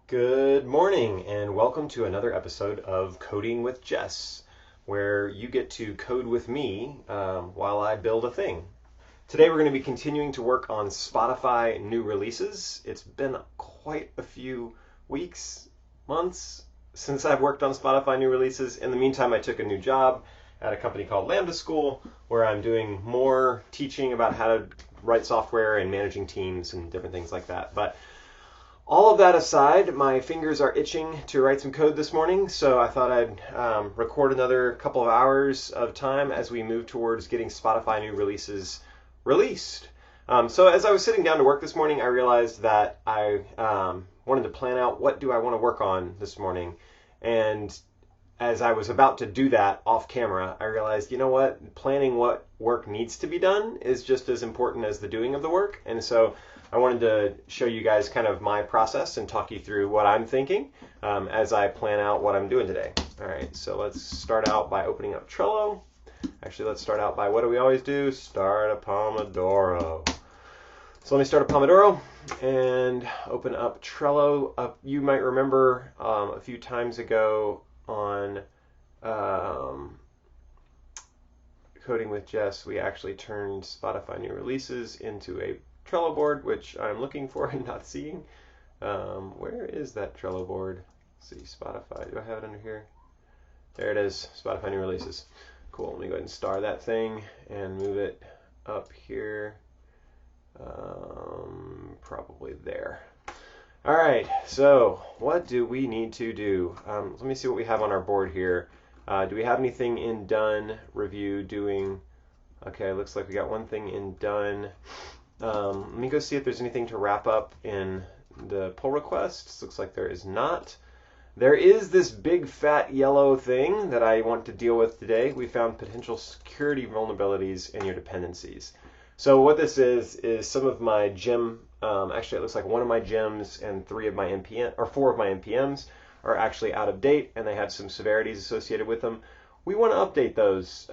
Good morning, and welcome to another episode of Coding with Jess, where you get to code with me while I build a thing. Today we're going to be continuing to work on Spotify new releases. It's been quite a few weeks, months since I've worked on Spotify new releases. In the meantime, I took a new job at a company called Lambda School, where I'm doing more teaching about how to write software and managing teams and different things like that. But all of that aside, my fingers are itching to write some code this morning, so I thought I'd record another couple of hours of time as we move towards getting Spotify new releases released. So as I was sitting down to work this morning, I realized that I wanted to plan out what do I want to work on this morning. And as I was about to do that off camera, I realized, you know what, planning what work needs to be done is just as important as the doing of the work. And so I wanted to show you guys kind of my process and talk you through what I'm thinking as I plan out what I'm doing today. All right, so let's start out by opening up Trello. Actually, let's start out by what do we always do? Start a Pomodoro. So let me start a Pomodoro and open up Trello. You might remember a few times ago on Coding with Jess, we actually turned Spotify new releases into a Trello board, which I'm looking for and not seeing. Where is that Trello board? Let's see, Spotify. Do I have it under here? There it is, Spotify new releases. Cool, let me go ahead and star that thing and move it up here. Probably there. All right, so what do we need to do? Let me see what we have on our board here. Do we have anything in done, review, doing? Okay, looks like we got one thing in done. Let me go see if there's anything to wrap up in the pull requests. Looks like there is not. There is this big fat yellow thing that I want to deal with today. We found potential security vulnerabilities in your dependencies. So what this is some of my gem, actually it looks like one of my gems and four of my NPMs are actually out of date and they have some severities associated with them. We want to update those.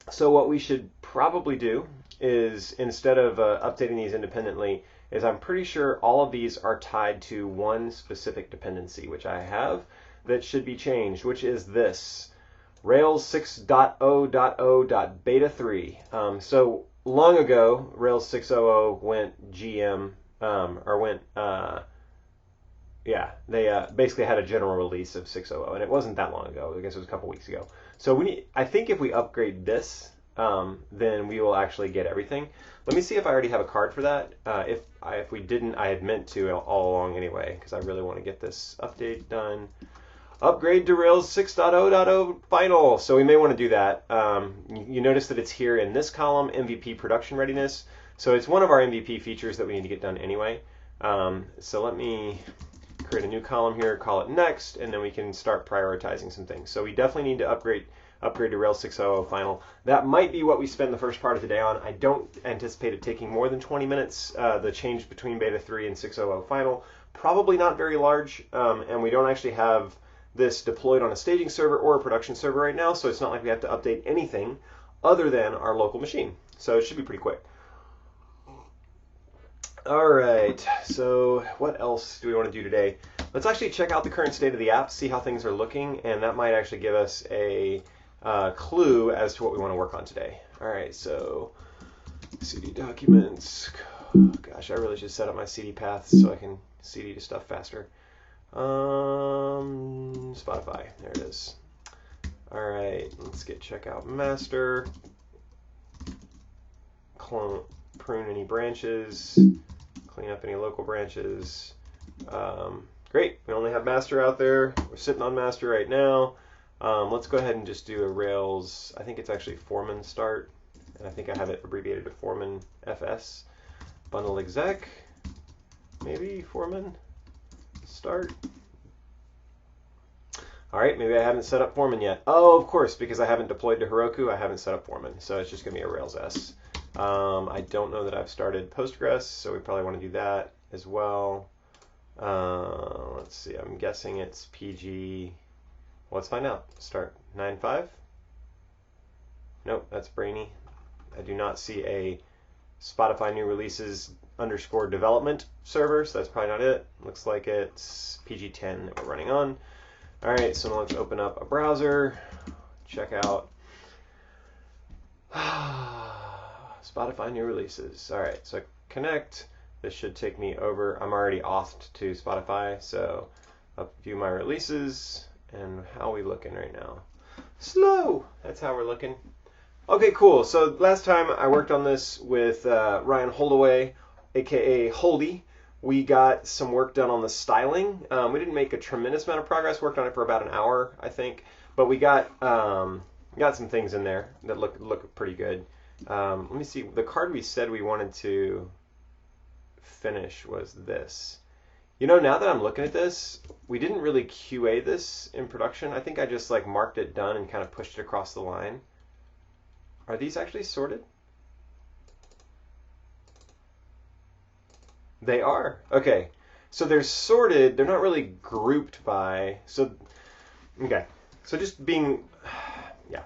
So what we should probably do is, instead of updating these independently, is I'm pretty sure all of these are tied to one specific dependency, which I have, that should be changed, which is this, Rails 6.0.0.beta 3. So long ago, Rails 6.0.0 went GM, they basically had a general release of 6.0.0, and it wasn't that long ago. I guess it was a couple weeks ago. So I think if we upgrade this, then we will actually get everything. Let me see if I already have a card for that. If we didn't, I had meant to all along anyway, because I really want to get this update done. Upgrade to Rails 6.0.0 final. So we may want to do that. You notice that it's here in this column, MVP production readiness. So it's one of our MVP features that we need to get done anyway. So let me create a new column here, call it next, and then we can start prioritizing some things. So we definitely need to upgrade to Rails 6.0 final. That might be what we spend the first part of the day on. I don't anticipate it taking more than 20 minutes, the change between beta 3 and 6.0 final. Probably not very large, and we don't actually have this deployed on a staging server or a production server right now, so it's not like we have to update anything other than our local machine. So it should be pretty quick. All right, so what else do we want to do today? Let's actually check out the current state of the app, see how things are looking, and that might actually give us a clue as to what we want to work on today. All right, so CD documents. Gosh, I really should set up my CD paths so I can CD to stuff faster. Spotify, there it is. All right, let's get checkout master. Prune any branches. Clean up any local branches. Great, we only have master out there. We're sitting on master right now. Let's go ahead and just do a Rails, I think it's actually Foreman start, and I think I have it abbreviated to Foreman FS. Bundle exec, maybe Foreman start. All right, maybe I haven't set up Foreman yet. Oh, of course, because I haven't deployed to Heroku, I haven't set up Foreman, so it's just gonna be a Rails S. I don't know that I've started Postgres, so we probably want to do that as well. Let's see, I'm guessing it's PG. Well, let's find out. Start 9.5. Nope, that's brainy. I do not see a Spotify new releases underscore development server, so that's probably not it. Looks like it's PG10 that we're running on. All right, so now let's open up a browser, check out Spotify new releases. All right, so connect. This should take me over. I'm already authed to Spotify, so I'll view my releases. And how are we looking right now? Slow. That's how we're looking. Okay, cool. So last time I worked on this with Ryan Holdaway, aka Holdy. We got some work done on the styling. We didn't make a tremendous amount of progress. Worked on it for about an hour, I think. But we got some things in there that look pretty good. Let me see. The card we said we wanted to finish was this. You know, now that I'm looking at this, we didn't really QA this in production. I think I just like marked it done and kind of pushed it across the line. Are these actually sorted? They are. Okay. So they're sorted. They're not really grouped by. So, okay. So just being, yeah.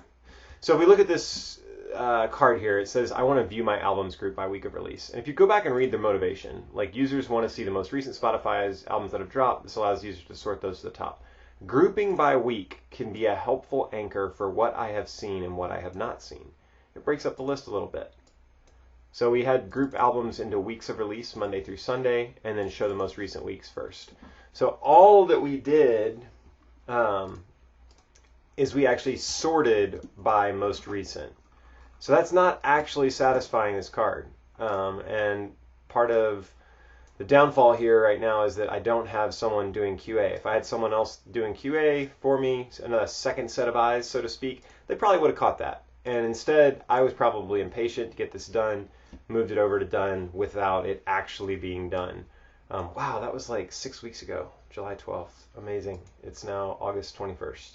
So if we look at this card here, it says, I want to view my albums group by week of release. And if you go back and read the motivation, like users want to see the most recent Spotify's albums that have dropped. This allows users to sort those to the top. Grouping by week can be a helpful anchor for what I have seen and what I have not seen. It breaks up the list a little bit. So we had group albums into weeks of release, Monday through Sunday, and then show the most recent weeks first. So all that we did is we actually sorted by most recent. So that's not actually satisfying this card. And part of the downfall here right now is that I don't have someone doing QA. If I had someone else doing QA for me, another second set of eyes, so to speak, they probably would have caught that. And instead, I was probably impatient to get this done, moved it over to done without it actually being done. Wow, that was like 6 weeks ago, July 12th. Amazing. It's now August 21st.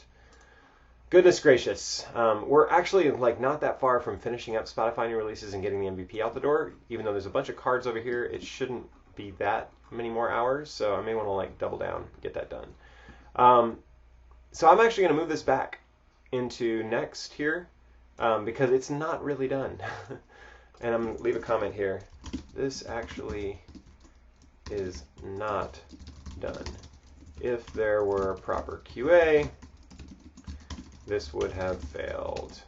Goodness gracious. We're actually like not that far from finishing up Spotify new releases and getting the MVP out the door. Even though there's a bunch of cards over here, it shouldn't be that many more hours. So I may want to like double down, get that done. So I'm actually going to move this back into next here because it's not really done. And I'm going to leave a comment here. This actually is not done. If there were proper QA, this would have failed.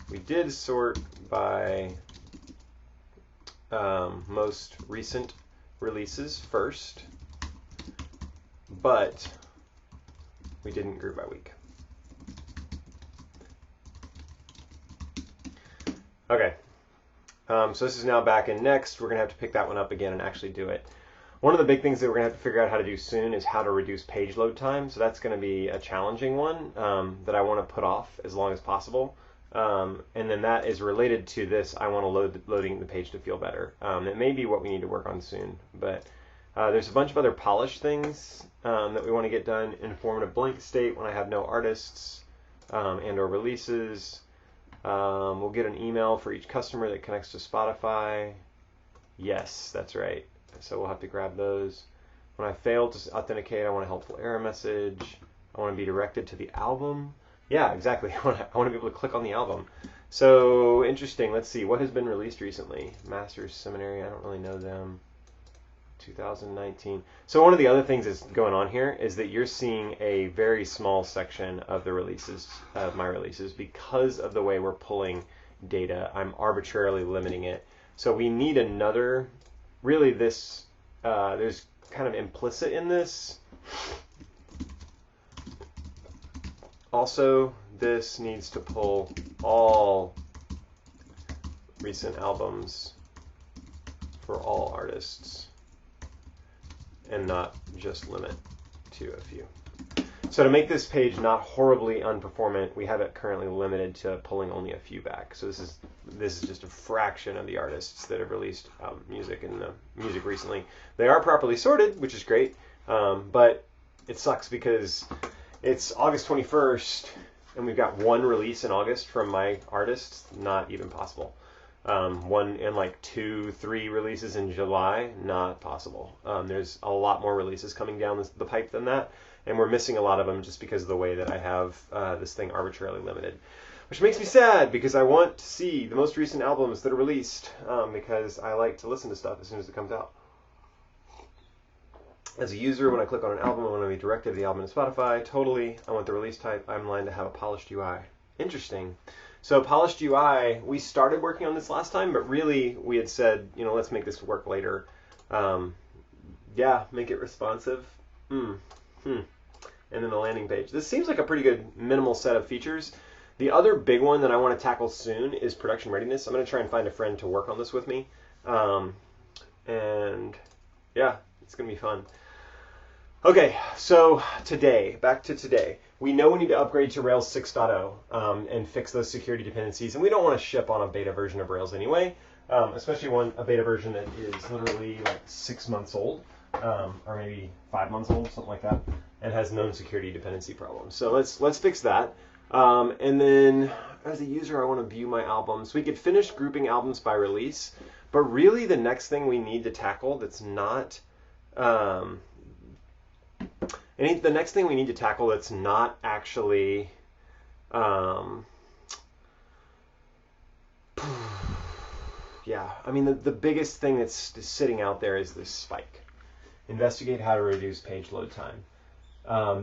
We did sort by most recent releases first, but we didn't group by week. Okay, so this is now back in next. We're going to have to pick that one up again and actually do it. One of the big things that we're going to have to figure out how to do soon is how to reduce page load time. So that's going to be a challenging one that I want to put off as long as possible. And then that is related to this. I want loading the page to feel better. It may be what we need to work on soon. But there's a bunch of other polished things that we want to get done. Informative blank state when I have no artists and or releases. We'll get an email for each customer that connects to Spotify. Yes, that's right. So we'll have to grab those. When I fail to authenticate, I want a helpful error message. I want to be directed to the album. Yeah, exactly. I want to be able to click on the album. So interesting. Let's see. What has been released recently? Masters Seminary. I don't really know them. 2019. So one of the other things that's going on here is that you're seeing a very small section of the releases, of my releases, because of the way we're pulling data. I'm arbitrarily limiting it. So we need another. Really, this there's kind of implicit in this. Also, this needs to pull all recent albums for all artists and not just limit to a few. So to make this page not horribly unperformant, we have it currently limited to pulling only a few back. So this is just a fraction of the artists that have released music recently. They are properly sorted, which is great, but it sucks because it's August 21st and we've got one release in August from my artists. Not even possible. One and like 2-3 releases in July, not possible. There's a lot more releases coming down the pipe than that, and we're missing a lot of them just because of the way that I have this thing arbitrarily limited. which makes me sad because I want to see the most recent albums that are released because I like to listen to stuff as soon as it comes out. As a user, when I click on an album, I want to be directed to the album in Spotify. Totally. I want the release type timeline to have a polished UI. Interesting. So polished UI, we started working on this last time, but really we had said, let's make this work later. Yeah, make it responsive. And then the landing page. This seems like a pretty good minimal set of features. The other big one that I want to tackle soon is production readiness. I'm going to try and find a friend to work on this with me. And yeah, it's going to be fun. Okay, so back to today. We know we need to upgrade to Rails 6.0 and fix those security dependencies. And we don't want to ship on a beta version of Rails anyway, especially a beta version that is literally like 6 months old, or maybe 5 months old, something like that, and has known security dependency problems. So let's fix that. And then as a user, I want to view my albums. We could finish grouping albums by release, but really the next thing we need to tackle that's not the next thing we need to tackle that's not actually yeah, I mean the biggest thing that's sitting out there is this spike. Investigate how to reduce page load time.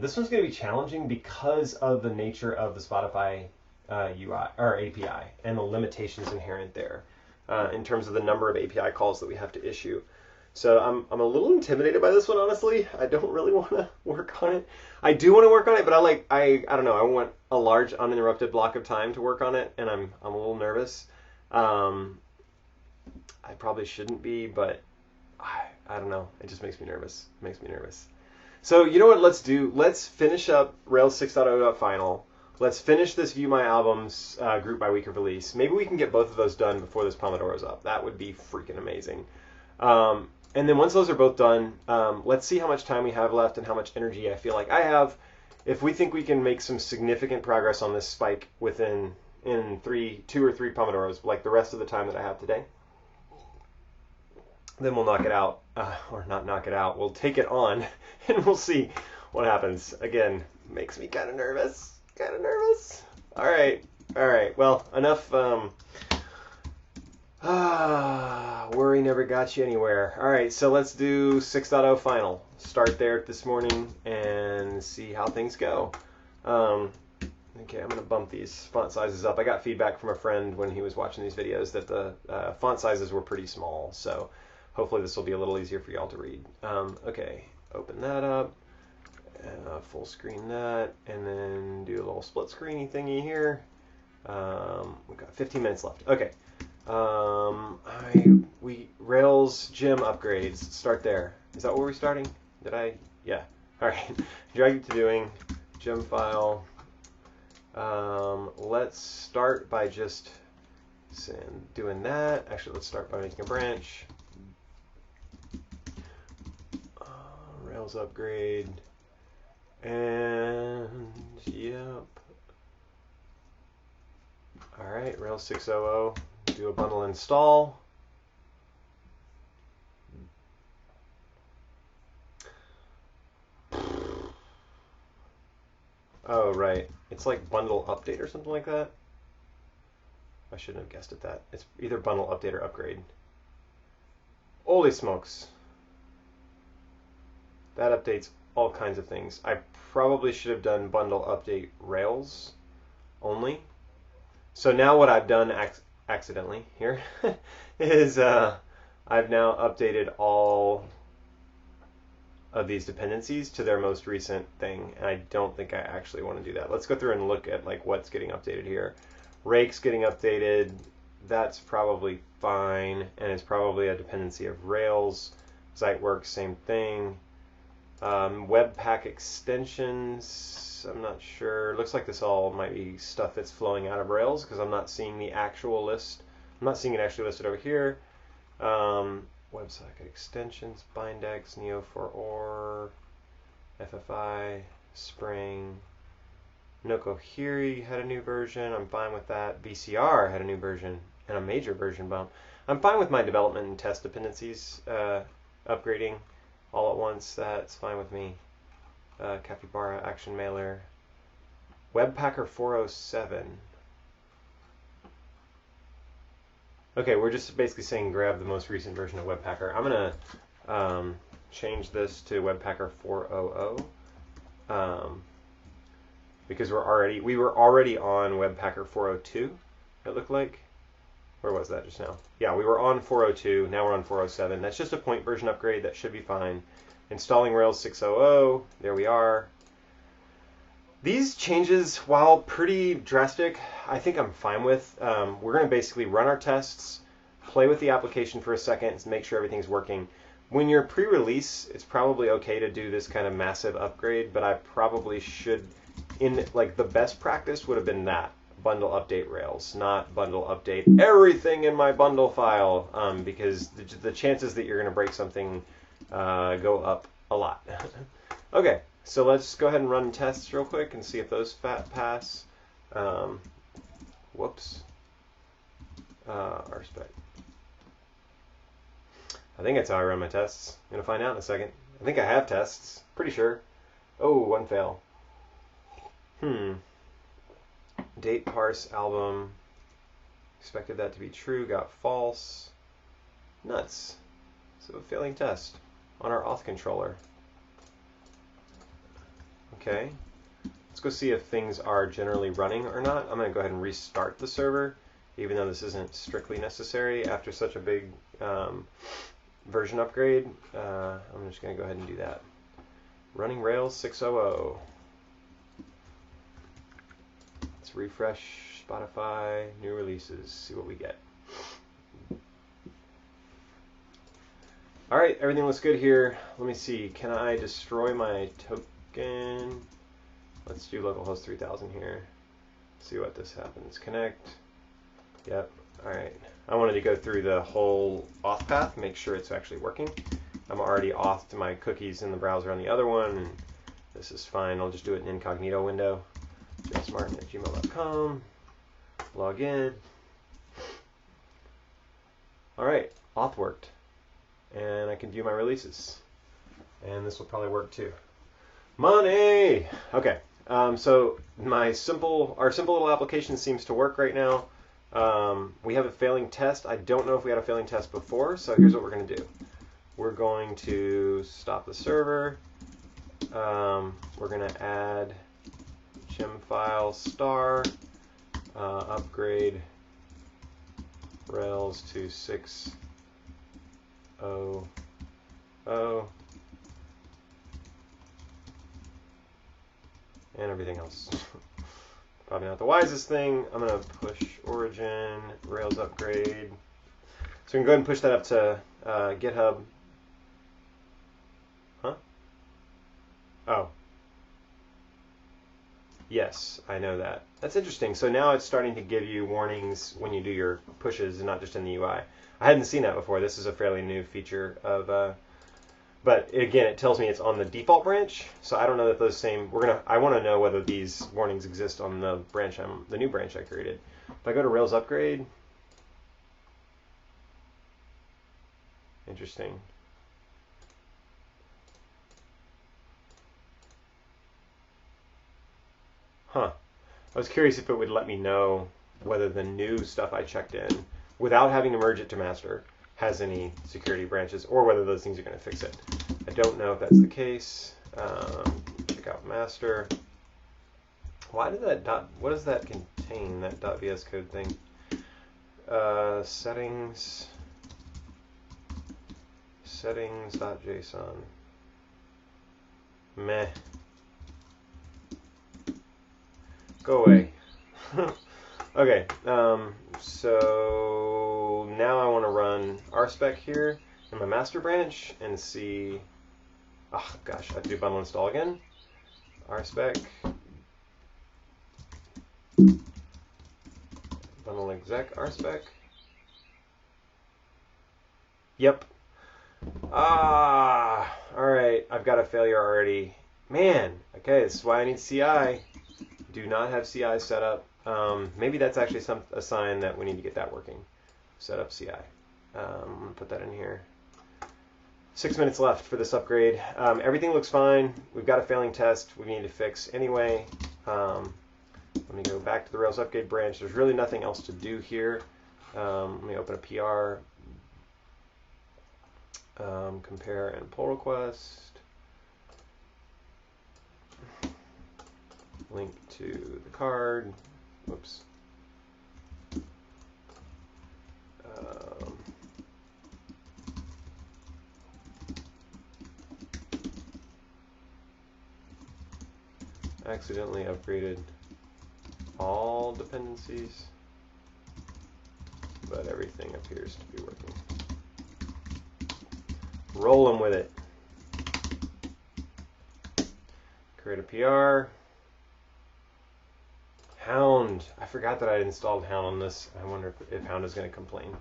This one's going to be challenging because of the nature of the Spotify UI or API and the limitations inherent there in terms of the number of API calls that we have to issue. So I'm a little intimidated by this one, honestly. I don't really want to work on it. I do want to work on it, but I don't know. I want a large uninterrupted block of time to work on it, and I'm a little nervous. I probably shouldn't be, but I don't know. It just makes me nervous. So you know what? Let's do. Let's finish up Rails 6.0.final. Let's finish this View My Albums group by week of release. Maybe we can get both of those done before this Pomodoro's up. That would be freaking amazing. And then once those are both done, let's see how much time we have left and how much energy I feel like I have. If we think we can make some significant progress on this spike in 2 or 3 Pomodoros, like the rest of the time that I have today, then we'll knock it out, or not knock it out. We'll take it on, and we'll see what happens. Again, makes me kind of nervous. All right. Well, enough. Worry never got you anywhere. All right, so let's do 6.0 final. Start there this morning and see how things go. Okay, I'm going to bump these font sizes up. I got feedback from a friend when he was watching these videos that the font sizes were pretty small, so hopefully this will be a little easier for y'all to read. Okay, open that up, full screen that, and then do a little split screeny thingy here. We've got 15 minutes left. Okay. Rails gem upgrades. Start there. Is that where we're starting? Yeah. All right. Drag it to doing gem file. Let's start by just doing that. Actually, let's start by making a branch. Rails upgrade. And yep. All right. Rails 6.0. Do a bundle install. Oh, right. It's like bundle update or something like that. I shouldn't have guessed at that. It's either bundle update or upgrade. Holy smokes. That updates all kinds of things. I probably should have done bundle update Rails only. So now what I've done accidentally here is I've now updated all of these dependencies to their most recent thing, and I don't think I actually want to do that. Let's go through and look at like what's getting updated here. Rake's getting updated. That's probably fine, and it's probably a dependency of Rails. Ziteworks, same thing. Webpack extensions, I'm not sure. Looks like this all might be stuff that's flowing out of Rails because I'm not seeing the actual list. I'm not seeing it actually listed over here. Website extensions, Bindex, Neo4or, FFI, Spring, Nokohiri had a new version. I'm fine with that. BCR had a new version and a major version bump. I'm fine with my development and test dependencies upgrading all at once. That's fine with me. Capybara, Action Mailer, Webpacker 407. Okay, we're just basically saying grab the most recent version of Webpacker. I'm gonna change this to Webpacker 4.0.0 because we were already on Webpacker 4.0.2. It looked like. Where was that just now? Yeah, we were on 4.0.2. Now we're on 4.0.7. That's just a point version upgrade. That should be fine. Installing Rails 6.0.0. There we are. These changes, while pretty drastic, I think I'm fine with. We're going to basically run our tests, play with the application for a second, and make sure everything's working. When you're pre-release, it's probably okay to do this kind of massive upgrade, but I probably should, the best practice would have been that. Bundle update Rails, not bundle update everything in my bundle file, because the chances that you're going to break something go up a lot. Okay. So let's go ahead and run tests real quick and see if those pass. Whoops. RSpec. I think that's how I run my tests. I'm going to find out in a second. I think I have tests. Pretty sure. Oh, one fail. Date parse album. Expected that to be true. Got false. Nuts. So a failing test on our auth controller. Okay, let's go see if things are generally running or not. I'm going to go ahead and restart the server, even though this isn't strictly necessary after such a big version upgrade. I'm just going to go ahead and do that. Running Rails 6.0.0. Let's refresh Spotify, new releases, see what we get. All right, everything looks good here. Let me see, can I destroy my token? Let's do localhost 3000 here. See what this happens. Connect. Yep. All right. I wanted to go through the whole auth path, make sure it's actually working. I'm already authed my cookies in the browser on the other one, and this is fine. I'll just do it in incognito window. jessmartin@gmail.com. Log in. All right. Auth worked, and I can view my releases, and this will probably work too. Money! Okay, so our simple little application seems to work right now. We have a failing test. I don't know if we had a failing test before, so here's what we're going to do. We're going to stop the server. We're going to add gem file star, upgrade Rails to 6.0.0. And everything else. Probably not the wisest thing. I'm going to push origin, Rails upgrade. So we can go ahead and push that up to GitHub. Huh? Oh. Yes, I know that. That's interesting. So now it's starting to give you warnings when you do your pushes and not just in the UI. I hadn't seen that before. This is a fairly new feature of... But again, it tells me it's on the default branch, so I don't know that those same. I want to know whether these warnings exist on the branch the new branch I created. If I go to Rails upgrade, interesting. Huh. I was curious if it would let me know whether the new stuff I checked in, without having to merge it to master, has any security branches, or whether those things are going to fix it. I don't know if that's the case. Check out master. Why did that what does that contain, that .vs code thing? Settings.json. Meh. Go away. Okay, so now I want to run RSpec here in my master branch and see, oh gosh, I have to do bundle install again. RSpec, bundle exec RSpec. Yep. All right, I've got a failure already. Man, okay, this is why I need CI. Do not have CI set up. Maybe that's actually a sign that we need to get that working. Set up CI. I'm going to put that in here. 6 minutes left for this upgrade. Everything looks fine. We've got a failing test we need to fix anyway. Let me go back to the Rails upgrade branch. There's really nothing else to do here. Let me open a PR, compare and pull request, link to the card, whoops. Accidentally upgraded all dependencies, but everything appears to be working. Roll them with it. Create a PR. Hound. I forgot that I installed Hound on this. I wonder if Hound is going to complain.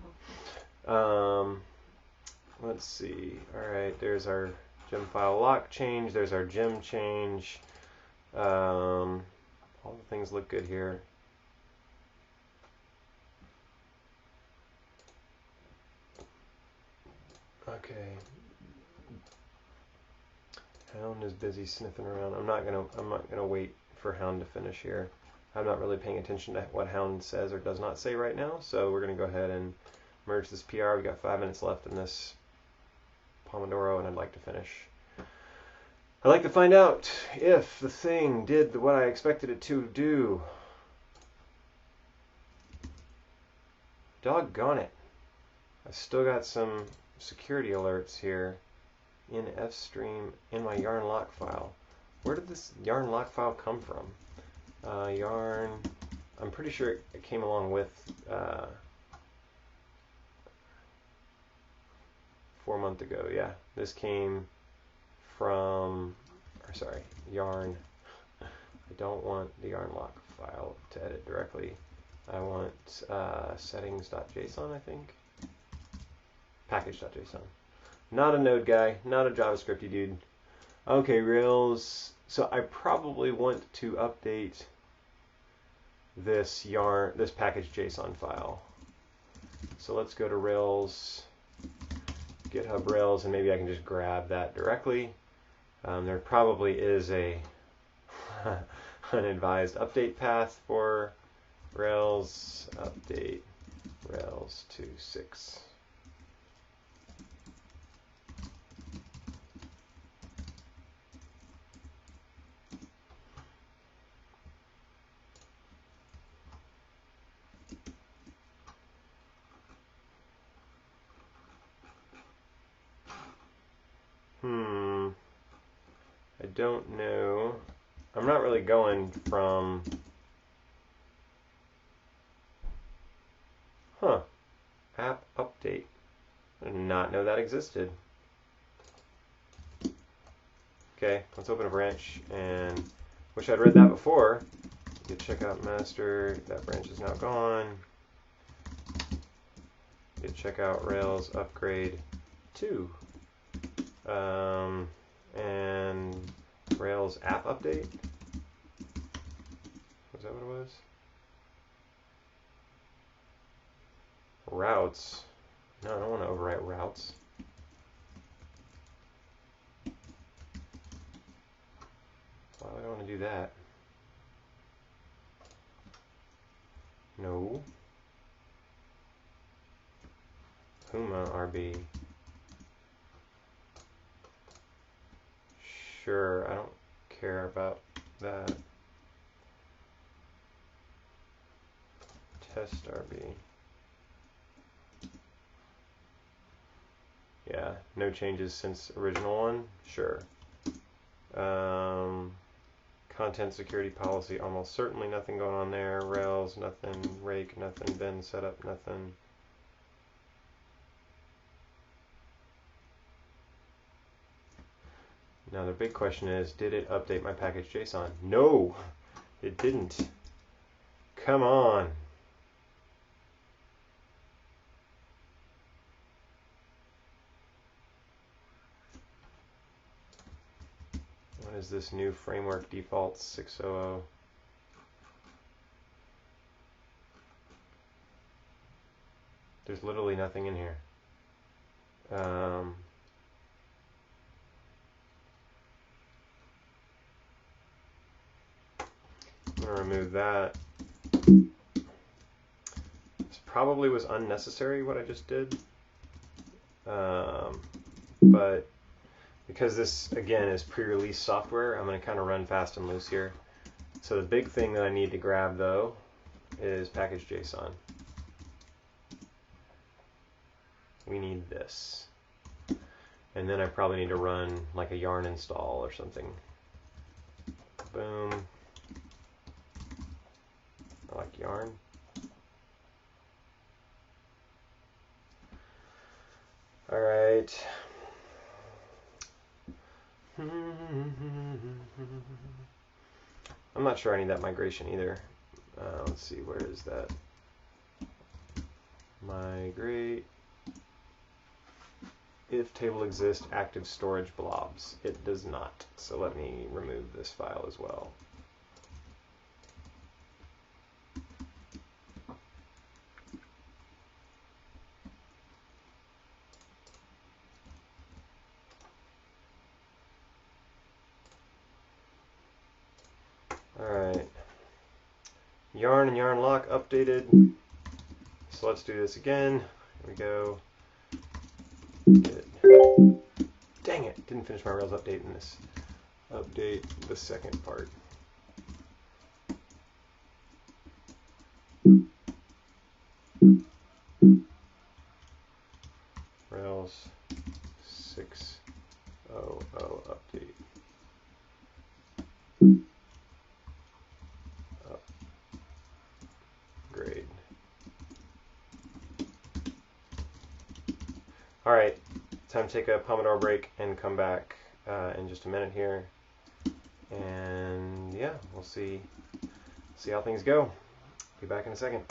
Let's see. All right, there's our gem file lock change. There's our gem change. All the things look good here. Okay. Hound is busy sniffing around. I'm not gonna wait for Hound to finish here. I'm not really paying attention to what Hound says or does not say right now, so we're gonna go ahead and merge this PR. We've got 5 minutes left in this Pomodoro, and I'd like to finish. I'd like to find out if the thing did what I expected it to do. Doggone it. I've still got some security alerts here in fstream in my yarn lock file. Where did this yarn lock file come from? Yarn, I'm pretty sure it came along with 4 months ago. Yeah, this came from, or sorry, yarn. I don't want the yarn lock file to edit directly. I want settings.json, I think. Package.json. Not a Node guy, not a JavaScripty dude. Okay, Rails. So I probably want to update this package.json file. So let's go to Rails, GitHub Rails, and maybe I can just grab that directly. There probably is a unadvised update path for Rails. Update Rails to 6. I don't know. I'm not really going from... App update. I did not know that existed. Okay, let's open a branch, and wish I'd read that before. Git checkout master, that branch is now gone. Git checkout Rails upgrade 2. And Rails app update. Was that what it was? Routes. No, I don't want to overwrite routes. Why would I want to do that? No. Puma RB. Sure, I don't care about that. Test RB. Yeah, no changes since original one. Sure. Content security policy, almost certainly nothing going on there. Rails, nothing. Rake, nothing. Bin setup, nothing. Now the big question is, did it update my package.json? No, it didn't. Come on. What is this new framework default 600? There's literally nothing in here. I'm going to remove that. Let's probably was unnecessary what I just did. But because this, again, is pre-release software, I'm going to kind of run fast and loose here. So the big thing that I need to grab, though, is package.json. We need this. And then I probably need to run like a yarn install or something. Boom. I like yarn. All right. I'm not sure I need that migration either. Let's see, where is that? Migrate. If table exists, active storage blobs. It does not. So let me remove this file as well. Alright. Yarn and yarn lock updated. So let's do this again. Here we go. Get it. Dang it, didn't finish my Rails update in this. Update the second part. Rails 6.0.0 update. Upgrade. All right, time to take a Pomodoro break and come back in just a minute here. And yeah, we'll see how things go. Be back in a second.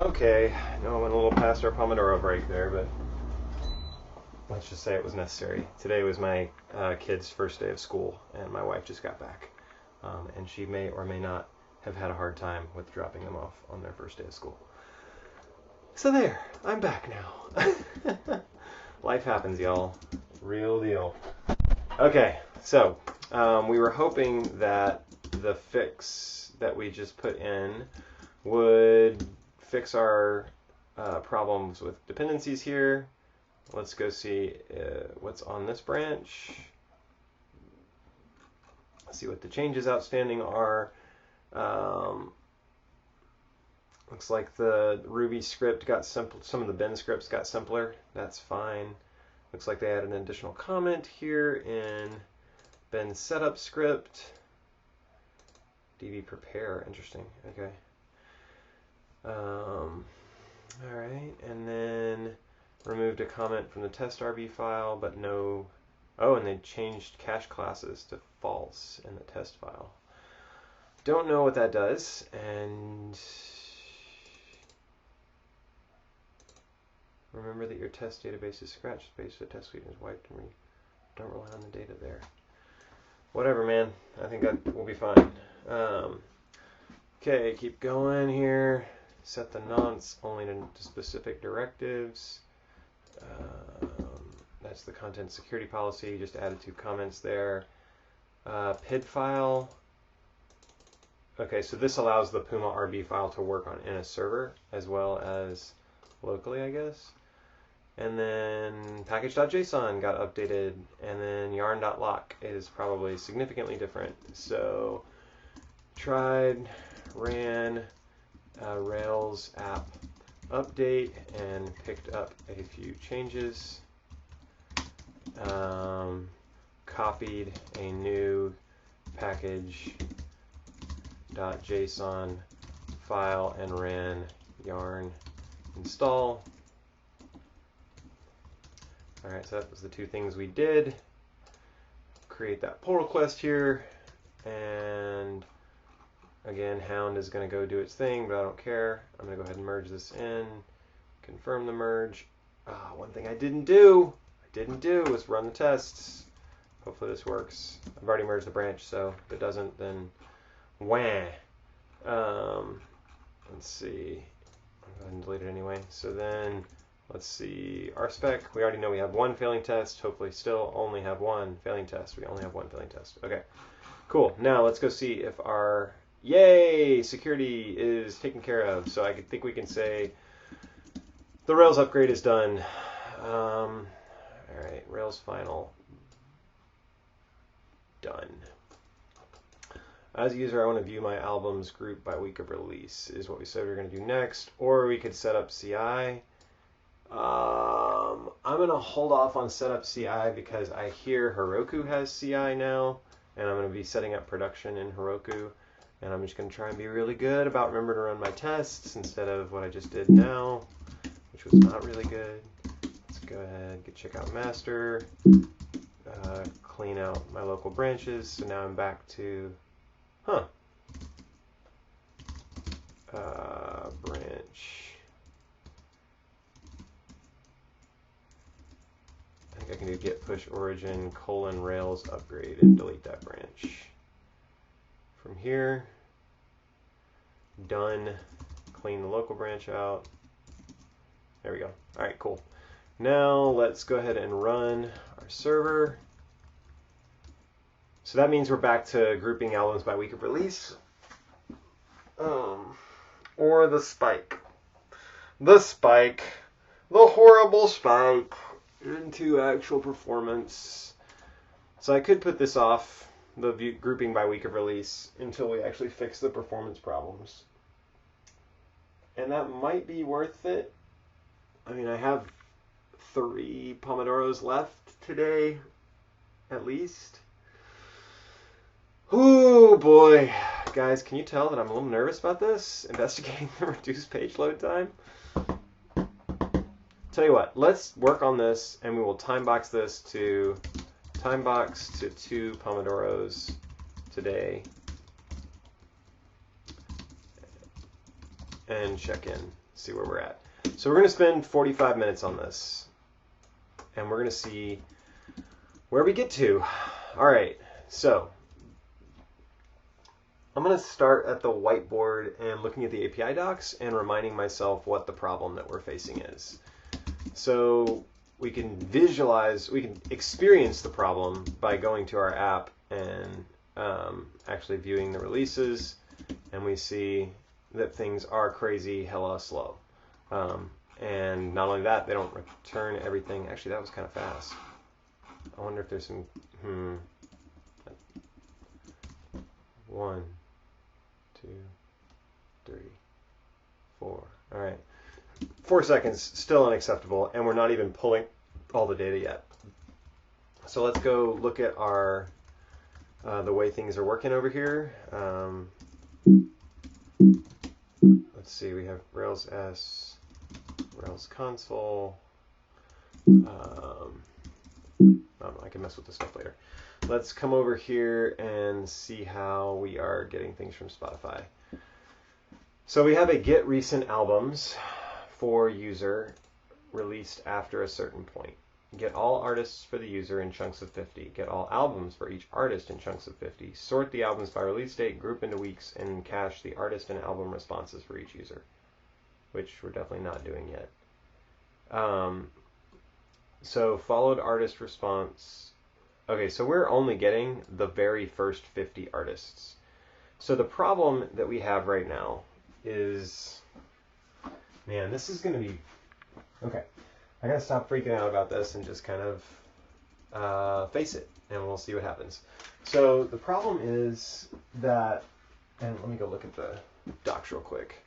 Okay, I know I went a little past our Pomodoro break there, but let's just say it was necessary. Today was my kid's first day of school, and my wife just got back. And she may or may not have had a hard time with dropping them off on their first day of school. So there, I'm back now. Life happens, y'all. Real deal. Okay, so we were hoping that the fix that we just put in would fix our problems with dependencies here. Let's go see what's on this branch. Let's see what the changes outstanding are. Looks like the Ruby script got simple. Some of the bin scripts got simpler. That's fine. Looks like they added an additional comment here in bin setup script. DB prepare. Interesting. Okay. All right, and then removed a comment from the test RB file, but no. Oh, and they changed cache classes to false in the test file. Don't know what that does, and remember that your test database is scratch space, so test suite is wiped, and don't rely on the data there. Whatever, man. I think that will be fine. Okay, keep going here. Set the nonce only to specific directives. That's the content security policy. Just added 2 comments there. PID file. Okay, so this allows the Puma RB file to work on in a server as well as locally, I guess. And then package.json got updated, and then yarn.lock is probably significantly different. So tried, ran Rails app update and picked up a few changes. Copied a new package.json file and ran yarn install. Alright, so that was the 2 things we did. Create that pull request here, and again, Hound is going to go do its thing, but I don't care. I'm going to go ahead and merge this in, confirm the merge. One thing I didn't do was run the tests. Hopefully this works. I've already merged the branch, so if it doesn't, then wah. Let's see. I'll go ahead and delete it anyway. So then, let's see. Our spec, we already know we have 1 failing test. Hopefully still only have 1 failing test. We only have 1 failing test. Okay, cool. Now let's go see if our yay security is taken care of. So I think we can say the Rails upgrade is done. All right, Rails final done. As a user, I want to view my albums group by week of release is what we said we were going to do next. Or we could set up CI. I'm going to hold off on setup CI because I hear Heroku has CI now, and I'm going to be setting up production in Heroku, and I'm just going to try and be really good about remembering to run my tests instead of what I just did now, which was not really good. Let's go ahead, check out master, clean out my local branches. So now I'm back to, branch. I think I can do git push origin :rails upgrade and delete that branch. From here, done, clean the local branch out. There we go. All right, cool. Now let's go ahead and run our server. So that means we're back to grouping albums by week of release. Or the spike. The spike. The horrible spike into actual performance. So I could put this off, the grouping by week of release, until we actually fix the performance problems. And that might be worth it. I mean, I have 3 Pomodoros left today, at least. Oh boy. Guys, can you tell that I'm a little nervous about this? Investigating the reduced page load time? Tell you what, let's work on this and we will timebox this to 2 Pomodoros today and check in. see where we're at. So we're going to spend 45 minutes on this, and we're going to see where we get to. All right, so I'm going to start at the whiteboard and looking at the API docs and reminding myself what the problem that we're facing is. So we can visualize, we can experience the problem by going to our app and actually viewing the releases, and we see that things are crazy hella slow. And not only that, they don't return everything. Actually, that was kind of fast. I wonder if there's some, 1, 2, 3, 4. All right. 4 seconds, still unacceptable, and we're not even pulling all the data yet. So let's go look at our the way things are working over here. Let's see, we have Rails S, Rails console. I can mess with this stuff later. Let's come over here and see how we are getting things from Spotify. So we have a get recent albums for user released after a certain point. Get all artists for the user in chunks of 50. Get all albums for each artist in chunks of 50. Sort the albums by release date, group into weeks, and cache the artist and album responses for each user, which we're definitely not doing yet. So followed artist response. Okay, so we're only getting the very first 50 artists. So the problem that we have right now is, man, this is going to be, okay, I got to stop freaking out about this and just kind of face it, and we'll see what happens. So the problem is that, and let me go look at the docs real quick,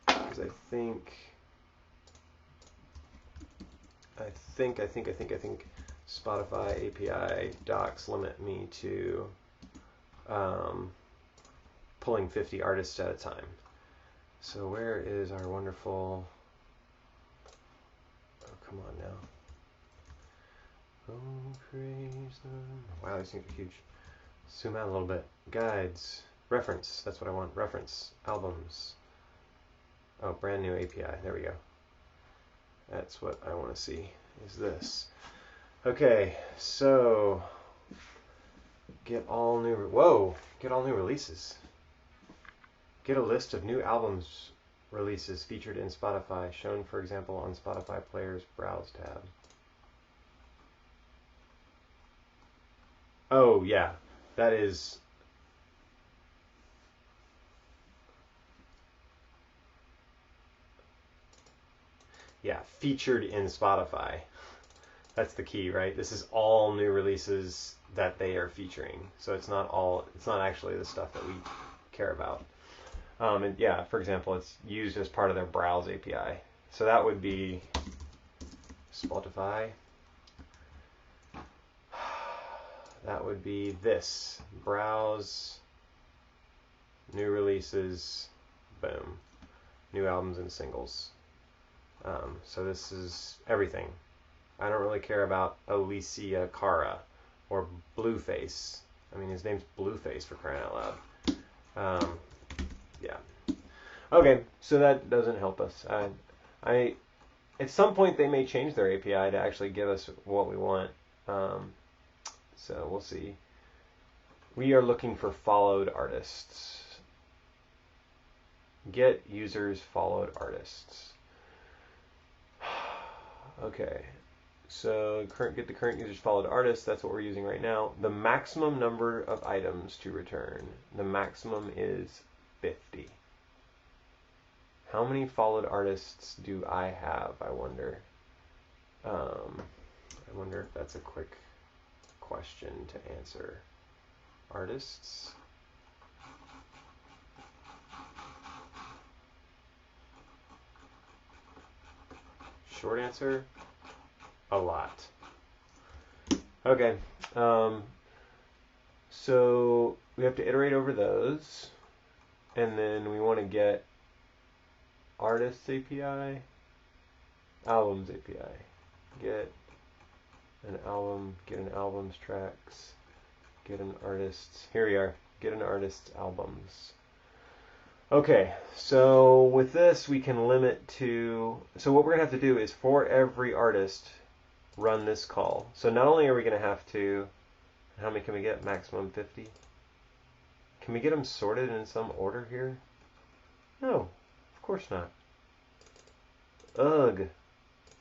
because I think Spotify API docs limit me to pulling 50 artists at a time. So where is our wonderful, oh, come on now. Oh, praise the, wow, these things are huge. Zoom out a little bit. Guides, reference, that's what I want, reference, albums. Oh, brand new API, there we go. That's what I want to see, is this. Okay, so get all new releases. Get a list of new albums releases featured in Spotify, shown, for example, on Spotify Player's Browse tab. Oh, yeah, that is... Yeah, featured in Spotify. That's the key, right? This is all new releases that they are featuring. So it's not actually the stuff that we care about. And yeah, for example, it's used as part of their Browse API. So that would be Spotify. That would be this. Browse, new releases, boom. New albums and singles. So this is everything. I don't really care about Alicia Cara or Blueface. I mean, his name's Blueface, for crying out loud. Yeah. Okay, so that doesn't help us. At some point they may change their API to actually give us what we want. So we'll see. We are looking for followed artists. Get users followed artists. Okay, so get the current users followed artists. That's what we're using right now. The maximum number of items to return. The maximum is 50. How many followed artists do I have, I wonder? I wonder if that's a quick question to answer. Artists. Short answer, a lot. Okay, so we have to iterate over those, and then we want to get artists API, albums API. Get an album, get an albums tracks, get an artist's, here we are, get an artist's albums. Okay, so with this we can limit to, so what we're going to have to do is for every artist run this call. So not only are we going to have to, how many can we get? Maximum 50. Can we get them sorted in some order here? No, of course not. Ugh.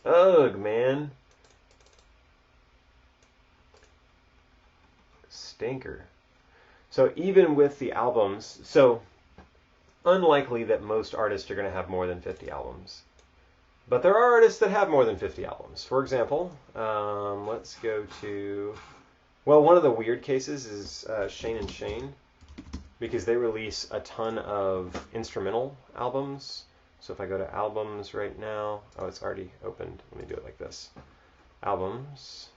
Ugh, man. Stinker. So even with the albums, so unlikely that most artists are going to have more than 50 albums. But there are artists that have more than 50 albums. For example, let's go to, well, one of the weird cases is Shane and Shane, because they release a ton of instrumental albums. So if I go to albums right now, oh, it's already opened. Let me do it like this. Albums.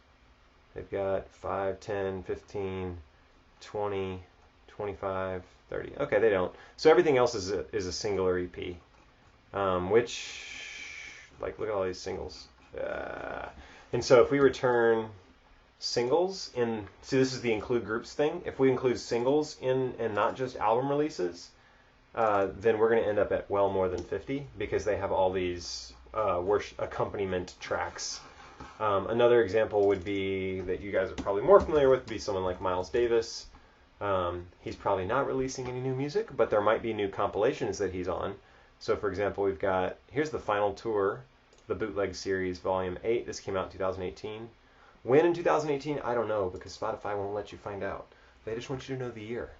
They've got 5, 10, 15, 20, 25, 30. Okay, they don't. So everything else is a singular EP, which, like, look at all these singles. And so if we return singles in, see, this is the include groups thing. If we include singles in and not just album releases, then we're going to end up at well more than 50 because they have all these accompaniment tracks. Another example would be that you guys are probably more familiar with would be someone like Miles Davis. He's probably not releasing any new music, but there might be new compilations that he's on. So for example, we've got, here's the final tour, the Bootleg Series Volume 8. This came out in 2018. When in 2018? I don't know, because Spotify won't let you find out. They just want you to know the year.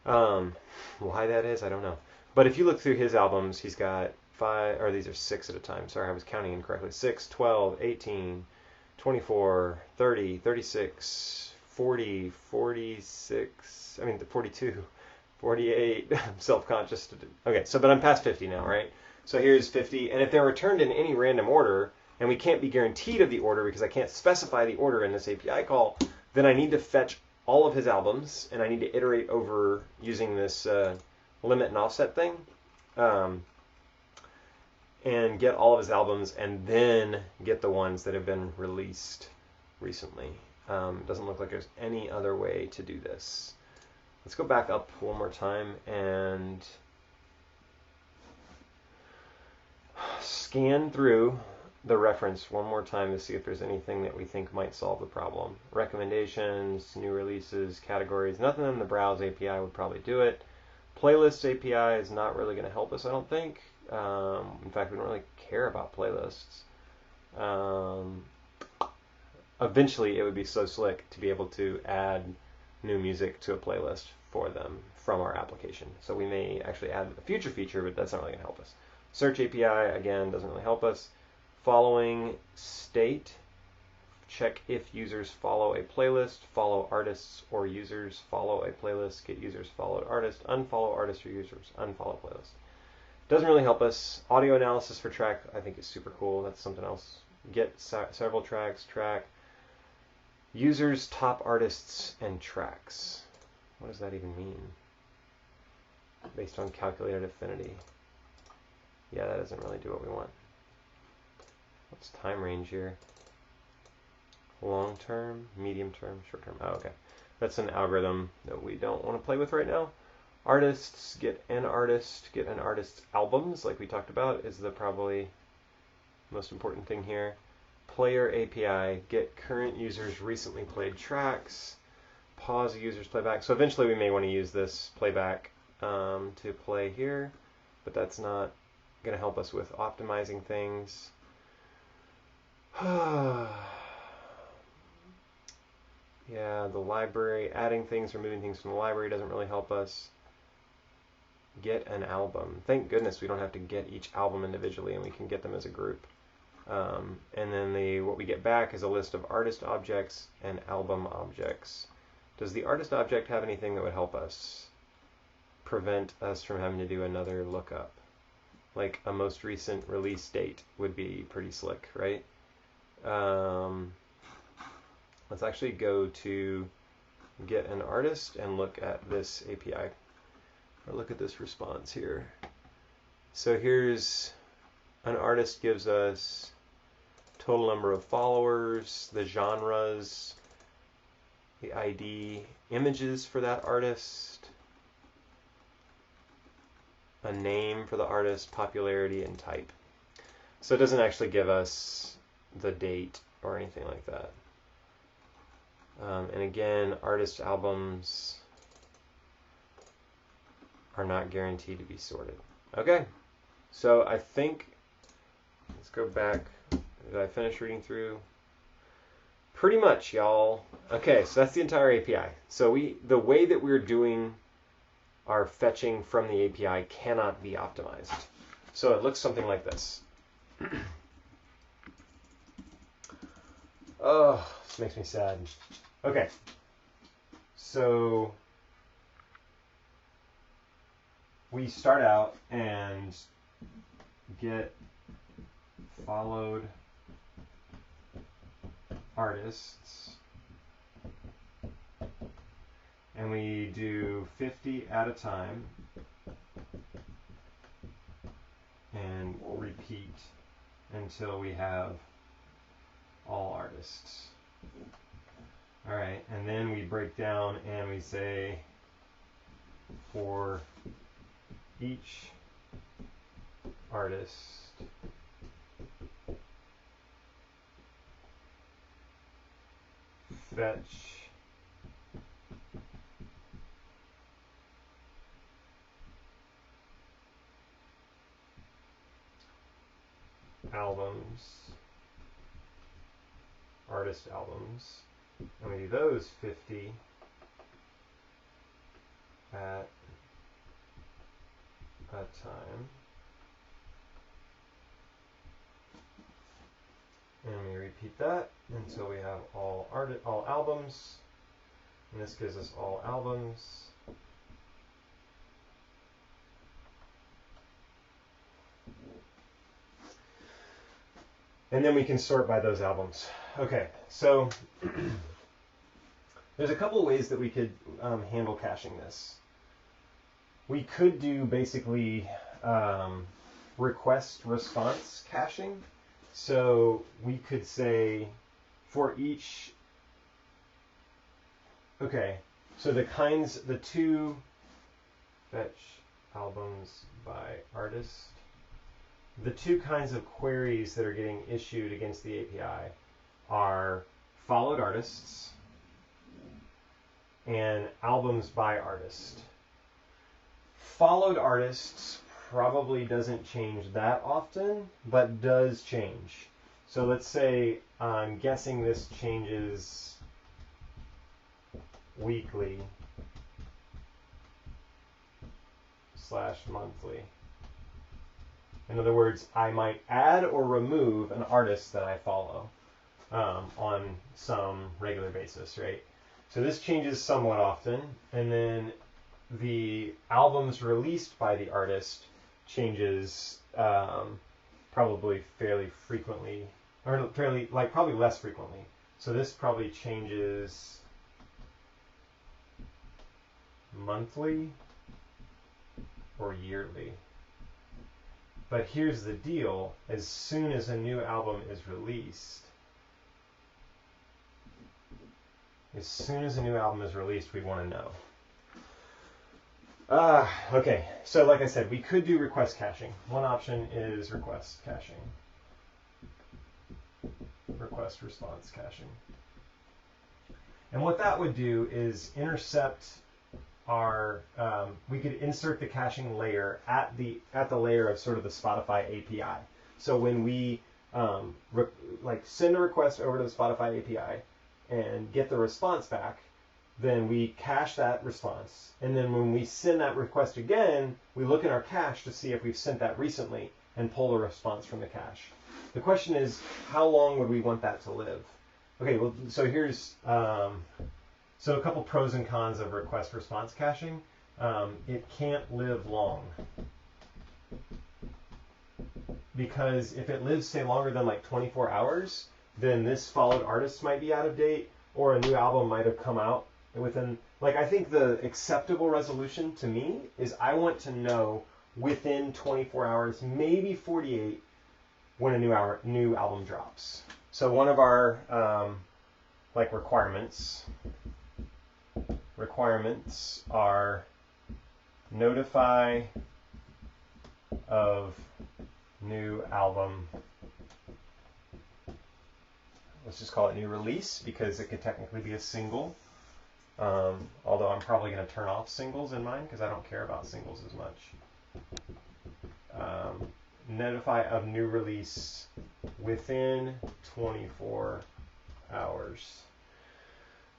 Why that is, I don't know. But if you look through his albums, he's got 5, or these are 6 at a time. Sorry, I was counting incorrectly. 6, 12, 18, 24, 30, 36, 40, 46, 42, 48. I'm self-conscious. Okay, so, but I'm past 50 now, right? So here's 50. And if they're returned in any random order, and we can't be guaranteed of the order because I can't specify the order in this API call, then I need to fetch all of his albums, and I need to iterate over using this limit and offset thing, and get all of his albums, and then get the ones that have been released recently. Doesn't look like there's any other way to do this. Let's go back up one more time and scan through the reference one more time to see if there's anything that we think might solve the problem. Recommendations, new releases, categories. Nothing in the Browse API would probably do it. Playlists API is not really going to help us, I don't think. In fact, we don't really care about playlists. Eventually, it would be so slick to be able to add new music to a playlist for them from our application. So we may actually add a future feature, but that's not really going to help us. Search API, again, doesn't really help us. Following state, check if users follow a playlist, follow artists or users, follow a playlist, get users followed artist, unfollow artists or users, unfollow playlist. Doesn't really help us. Audio analysis for track, I think is super cool. That's something else. Get several tracks, track. Users, top artists, and tracks. What does that even mean? Based on calculated affinity. Yeah, that doesn't really do what we want. What's time range here? Long term, medium term, short term. Oh, okay. That's an algorithm that we don't want to play with right now. Artists, get an artist's albums, like we talked about, is the probably most important thing here. Player API, get current users' recently played tracks, pause users' playback. So eventually we may want to use this playback to play here, but that's not going to help us with optimizing things. Yeah, the library, adding things, removing things from the library doesn't really help us. Get an album. Thank goodness we don't have to get each album individually, and we can get them as a group. And then what we get back is a list of artist objects and album objects. Does the artist object have anything that would help us prevent us from having to do another lookup? Like a most recent release date would be pretty slick, right? Let's actually go to get an artist and look at this API, or look at this response here. So here's an artist gives us total number of followers, the genres, the ID, images for that artist. a name for the artist, popularity, and type. So it doesn't actually give us the date or anything like that. And again, artist albums are not guaranteed to be sorted. Okay, so I think, let's go back. Did I finish reading through? Pretty much, y'all. Okay, so that's the entire API. So the way that we're doing our fetching from the API cannot be optimized. So it looks something like this. Oh, this makes me sad. Okay, so we start out and get followed artists, and we do 50 at a time, and we'll repeat until we have all artists. All right, and then we break down and we say for each artist fetch albums, artist albums, and we do those 50 at a time, and we repeat that until we have all albums, and this gives us all albums. And then we can sort by those albums. Okay, so there's a couple ways that we could handle caching this. We could do basically request response caching. So we could say for each, okay, so the two fetch albums by artist, the two kinds of queries that are getting issued against the API are followed artists and albums by artist. Followed artists probably doesn't change that often, but does change. So let's say I'm guessing this changes weekly / monthly. In other words, I might add or remove an artist that I follow on some regular basis, right? So this changes somewhat often, and then the albums released by the artist changes probably fairly frequently, or probably less frequently. So this probably changes monthly or yearly. But here's the deal, as soon as a new album is released, we want to know. Okay, so like I said, we could do request caching. One option is request caching. Request response caching. And what that would do is intercept our, we could insert the caching layer at the layer of sort of the Spotify API. So when we send a request over to the Spotify API and get the response back, then we cache that response. And then when we send that request again, we look in our cache to see if we've sent that recently and pull the response from the cache. The question is, how long would we want that to live? Okay, well, so here's so a couple pros and cons of request response caching. It can't live long, because if it lives, say, longer than like 24 hours, then this followed artist might be out of date, or a new album might have come out within, I think the acceptable resolution to me is I want to know within 24 hours, maybe 48, when a new album drops. So one of our requirements are notify of new album. Let's just call it new release because it could technically be a single. Although I'm probably going to turn off singles in mine because I don't care about singles as much. Notify of new release within 24 hours.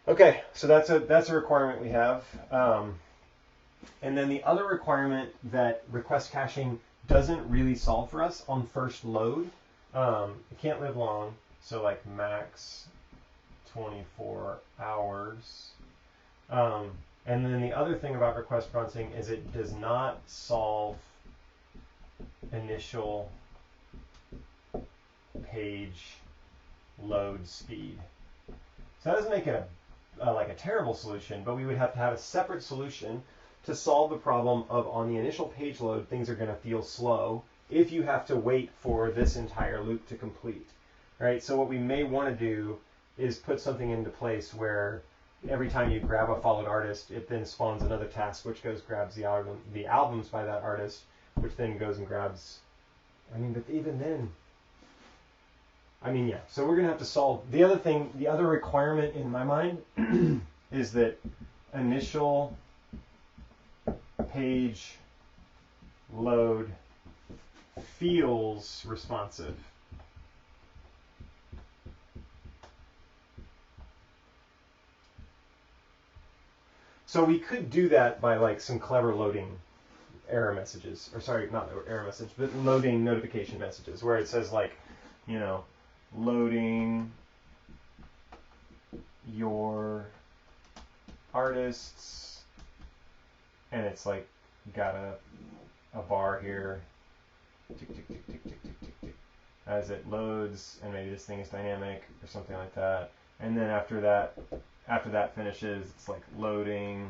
Okay, so that's a requirement we have. And then the other requirement that request caching doesn't really solve for us on first load, it can't live long. So like max 24 hours. And then the other thing about request fronting is it does not solve initial page load speed. So that doesn't make it like a terrible solution, but we would have to have a separate solution to solve the problem of on the initial page load, things are going to feel slow if you have to wait for this entire loop to complete. Right? So what we may want to do is put something into place where every time you grab a followed artist, it then spawns another task which grabs the albums by that artist, which then goes and grabs. I mean, but even then, I mean, yeah. So we're gonna have to solve the other thing. The other requirement in my mind is that initial page load feels responsive. So we could do that by like some clever loading error messages, or sorry, not error message, but loading notification messages, where it says like, you know, loading your artists, and it's like got a bar here, tick, tick, tick, tick, tick, tick, tick, tick, as it loads, and maybe this thing is dynamic or something like that, and then after that finishes, it's like loading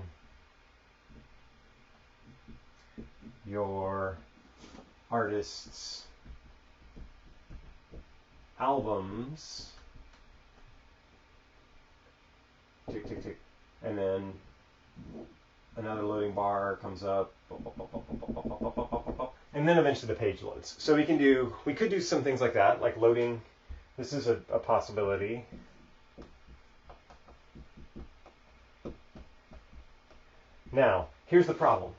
your artists' albums, tick, tick, tick, and then another loading bar comes up, and then eventually the page loads. So we could do some things like that, like loading. This is a possibility. Now, here's the problem.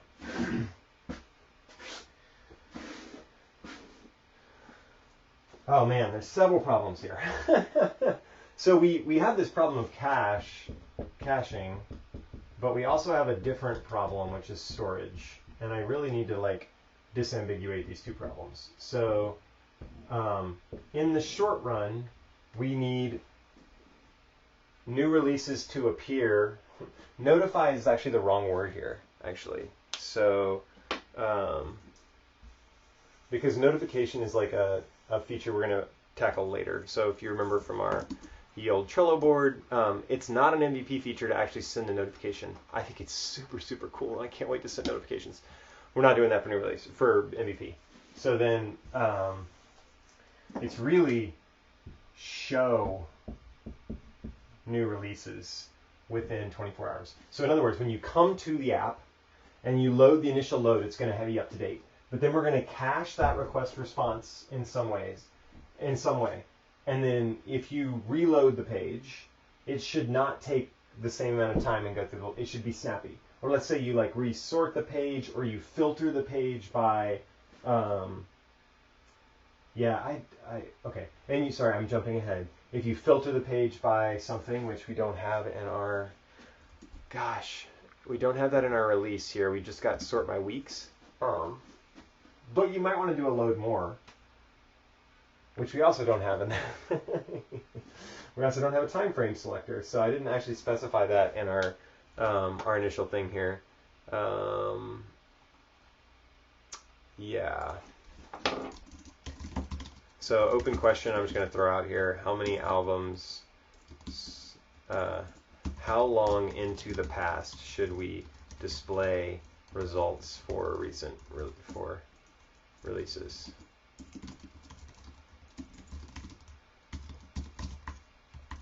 Oh man, there's several problems here. So we have this problem of caching, but we also have a different problem, which is storage. And I really need to like disambiguate these two problems. So in the short run, we need new releases to appear. Notify is actually the wrong word here, actually. So, because notification is like a feature we're going to tackle later. So if you remember from the old Trello board, it's not an MVP feature to actually send a notification. I think it's super, super cool. I can't wait to send notifications. We're not doing that for new release, for MVP. So then it's really show new releases within 24 hours. So in other words, when you come to the app and you load the initial load, it's going to have you up to date. But then we're going to cache that request response in some way. And then if you reload the page, it should not take the same amount of time and go through it should be snappy. Or let's say you like resort the page or you filter the page by okay. And sorry, I'm jumping ahead. If you filter the page by something, which we don't have in our, we don't have that in our release here. We just got sort by weeks. But you might want to do a load more, which we also don't have in there. We also don't have a time frame selector, so I didn't actually specify that in our initial thing here. Yeah. So open question I'm just going to throw out here. How many albums, how long into the past should we display results for recent releases?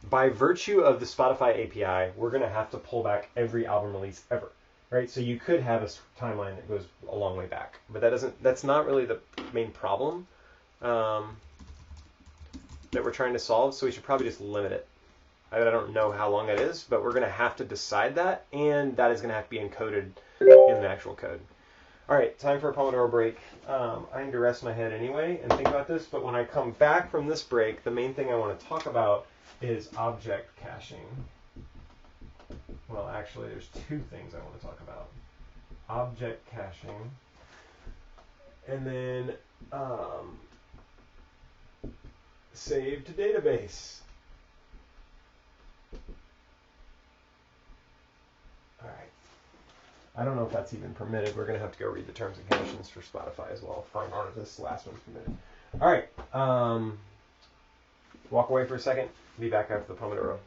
By virtue of the Spotify API, we're going to have to pull back every album release ever. right? So you could have a timeline that goes a long way back, but that's not really the main problem that we're trying to solve. So we should probably just limit it. I don't know how long that is, but we're going to have to decide that, and that is going to have to be encoded in the actual code. All right, time for a Pomodoro break. I need to rest my head anyway and think about this, but when I come back from this break, the main thing I want to talk about is object caching. Well, actually, there's two things I want to talk about. Object caching, and then save to database. All right. I don't know if that's even permitted. We're going to have to go read the terms and conditions for Spotify as well. Find out if this last one's permitted. All right. Walk away for a second. Be back after the Pomodoro.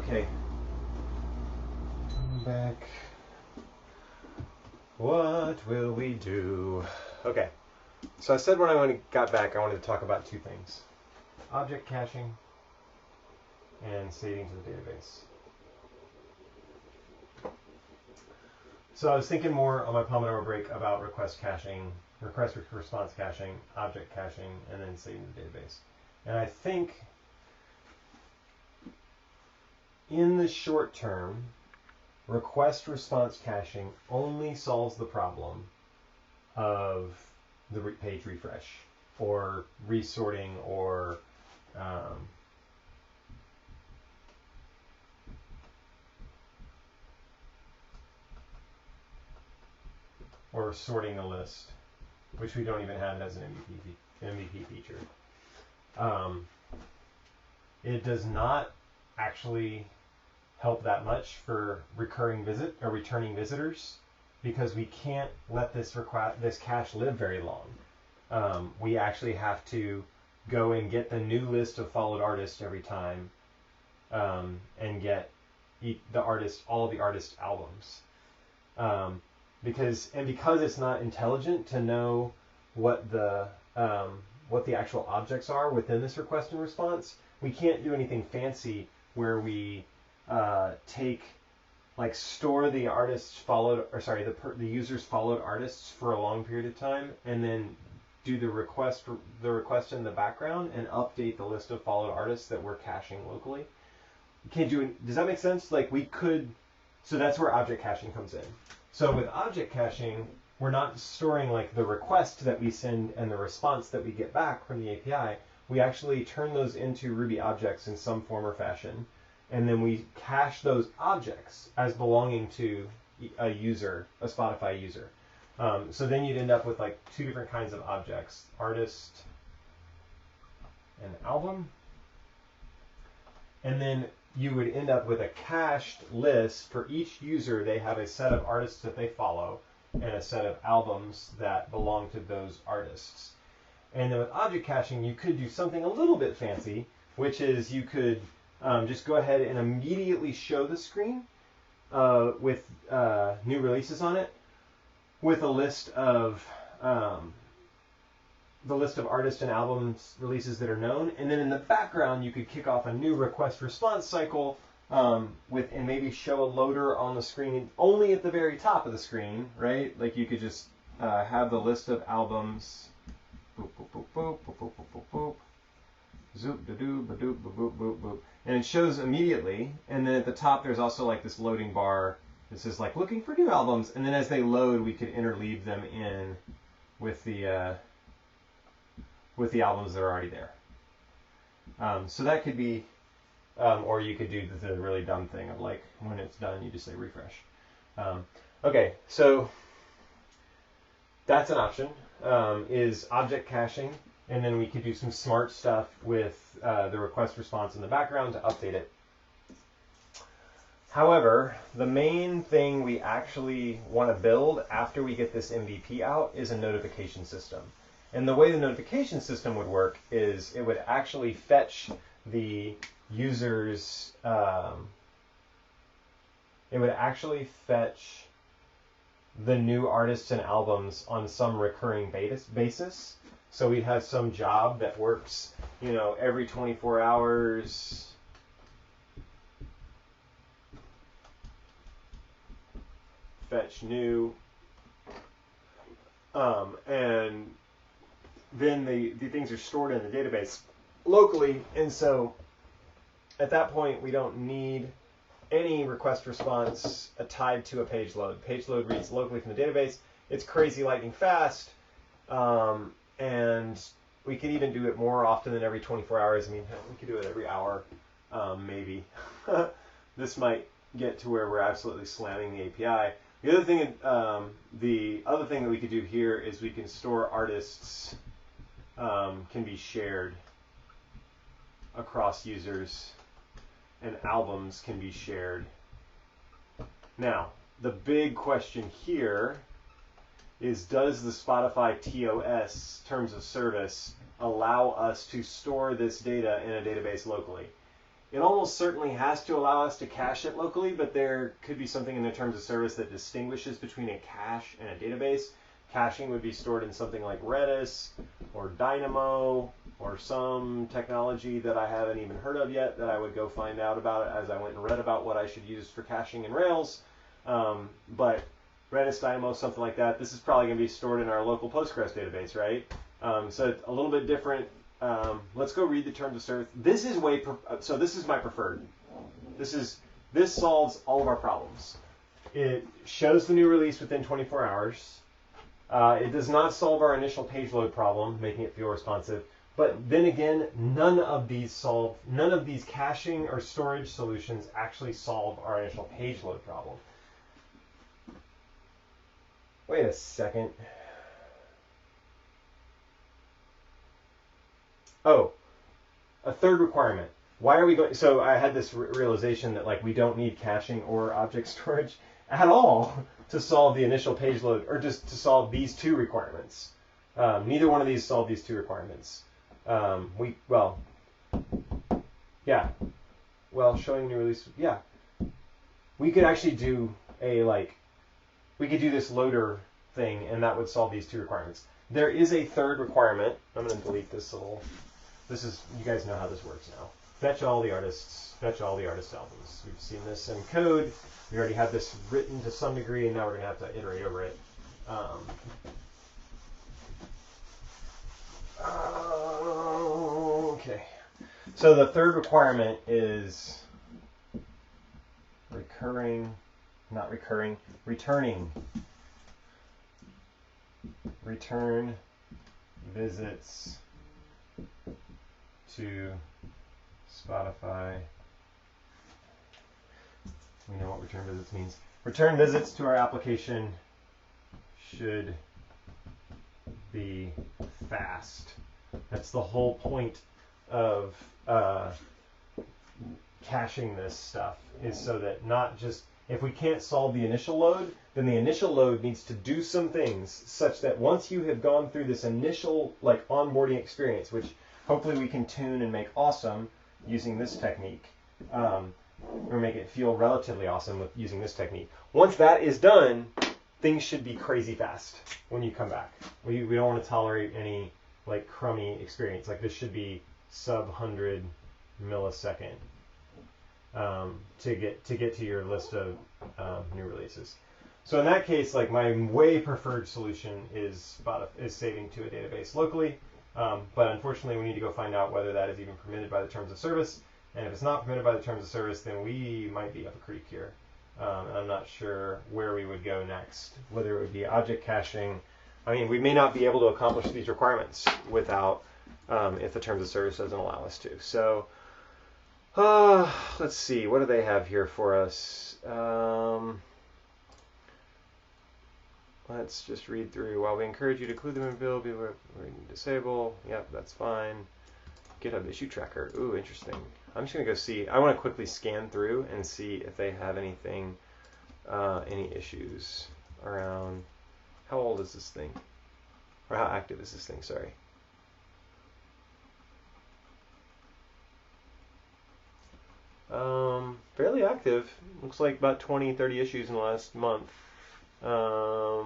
Okay. Come back. What will we do? Okay. So I said when I got back, I wanted to talk about two things. Object caching and saving to the database. So I was thinking more on my Pomodoro break about request caching, request response caching, object caching, and then saving to the database. And I think in the short term, request response caching only solves the problem of the page refresh or resorting or sorting a list, which we don't even have as an MVP feature. It does not actually help that much for returning visitors, because we can't let this cache live very long. We actually have to go and get the new list of followed artists every time, and get all the artist albums. Because it's not intelligent to know what the actual objects are within this request and response, we can't do anything fancy where we store the the user's followed artists for a long period of time, and then do the request in the background and update the list of followed artists that we're caching locally. You can't do it. Does that make sense? So that's where object caching comes in. So with object caching, we're not storing the request that we send and the response that we get back from the API. We actually turn those into Ruby objects in some form or fashion, and then we cache those objects as belonging to a Spotify user. So then you'd end up with two different kinds of objects: artist and album. And then you would end up with a cached list. For each user, they have a set of artists that they follow and a set of albums that belong to those artists. And then with object caching, you could do something a little bit fancy, which is you could just go ahead and immediately show the screen with new releases on it, with a list of artists and albums releases that are known, and then in the background you could kick off a new request response cycle and maybe show a loader on the screen only at the very top of the screen, right? You could just have the list of albums, boop boop boop boop boop boop boop boop boop, zoop da doo ba doop ba boop boop boop, and it shows immediately. And then at the top there's also this loading bar that says looking for new albums, and then as they load we could interleave them in with the albums that are already there. So that could be, or you could do the really dumb thing of when it's done you just say refresh. Okay, so that's an option, is object caching, and then we could do some smart stuff with the request response in the background to update it. However, the main thing we actually want to build after we get this MVP out is a notification system. And the way the notification system would work is it would actually fetch the user's, it would actually fetch the new artists and albums on some recurring basis. So we'd have some job that works, every 24 hours. Fetch new, and then the things are stored in the database locally, and so at that point we don't need any request response tied to a page load. Page load reads locally from the database. It's crazy lightning fast, and we could even do it more often than every 24 hours. I mean, we could do it every hour, maybe. This might get to where we're absolutely slamming the API. The other thing that we could do here is we can store artists, can be shared across users, and albums can be shared. Now, the big question here is, does the Spotify TOS, Terms of Service, allow us to store this data in a database locally? It almost certainly has to allow us to cache it locally, but there could be something in the terms of service that distinguishes between a cache and a database. Caching would be stored in something like Redis or Dynamo or some technology that I haven't even heard of yet that I would go find out about it as I went and read about what I should use for caching in Rails. But Redis, Dynamo, something like that. This is probably going to be stored in our local Postgres database, right? So it's a little bit different. Let's go read the terms of service. This is so this is my preferred. This solves all of our problems. It shows the new release within 24 hours. It does not solve our initial page load problem, making it feel responsive. But then again, none of these caching or storage solutions actually solve our initial page load problem. Wait a second. Oh, a third requirement. Why are we going? So I had this realization that like we don't need caching or object storage at all to solve the initial page load, or just to solve these two requirements. Neither one of these solve these two requirements. Showing new release. Yeah, we could actually do we could do this loader thing, and that would solve these two requirements. There is a third requirement. I'm going to delete this little. You guys know how this works now. Fetch all the artists albums. We've seen this in code. We already have this written to some degree, and now we're going to have to iterate over it. Okay. So the third requirement is returning return visits to Spotify. We know what return visits means. Return visits to our application should be fast. That's the whole point of caching this stuff, is so that not just, if we can't solve the initial load, then the initial load needs to do some things such that once you have gone through this initial onboarding experience, which hopefully we can tune and make awesome using this technique, or make it feel relatively awesome with using this technique. Once that is done, things should be crazy fast when you come back. We don't want to tolerate any crummy experience. This should be sub 100 millisecond to get to your list of new releases. So in that case, my way preferred solution is saving to a database locally. But unfortunately, we need to go find out whether that is even permitted by the terms of service. And if it's not permitted by the terms of service, then we might be up a creek here. And I'm not sure where we would go next, whether it would be object caching. I mean, we may not be able to accomplish these requirements without, if the terms of service doesn't allow us to. So let's see, what do they have here for us? Let's just read through. While we encourage you to include them in build, we disable. Yep, that's fine. GitHub issue tracker. Ooh, interesting. I'm just going to go see. I want to quickly scan through and see if they have anything, any issues around. How old is this thing? Or how active is this thing? Sorry. Fairly active. Looks like about 20, 30 issues in the last month. All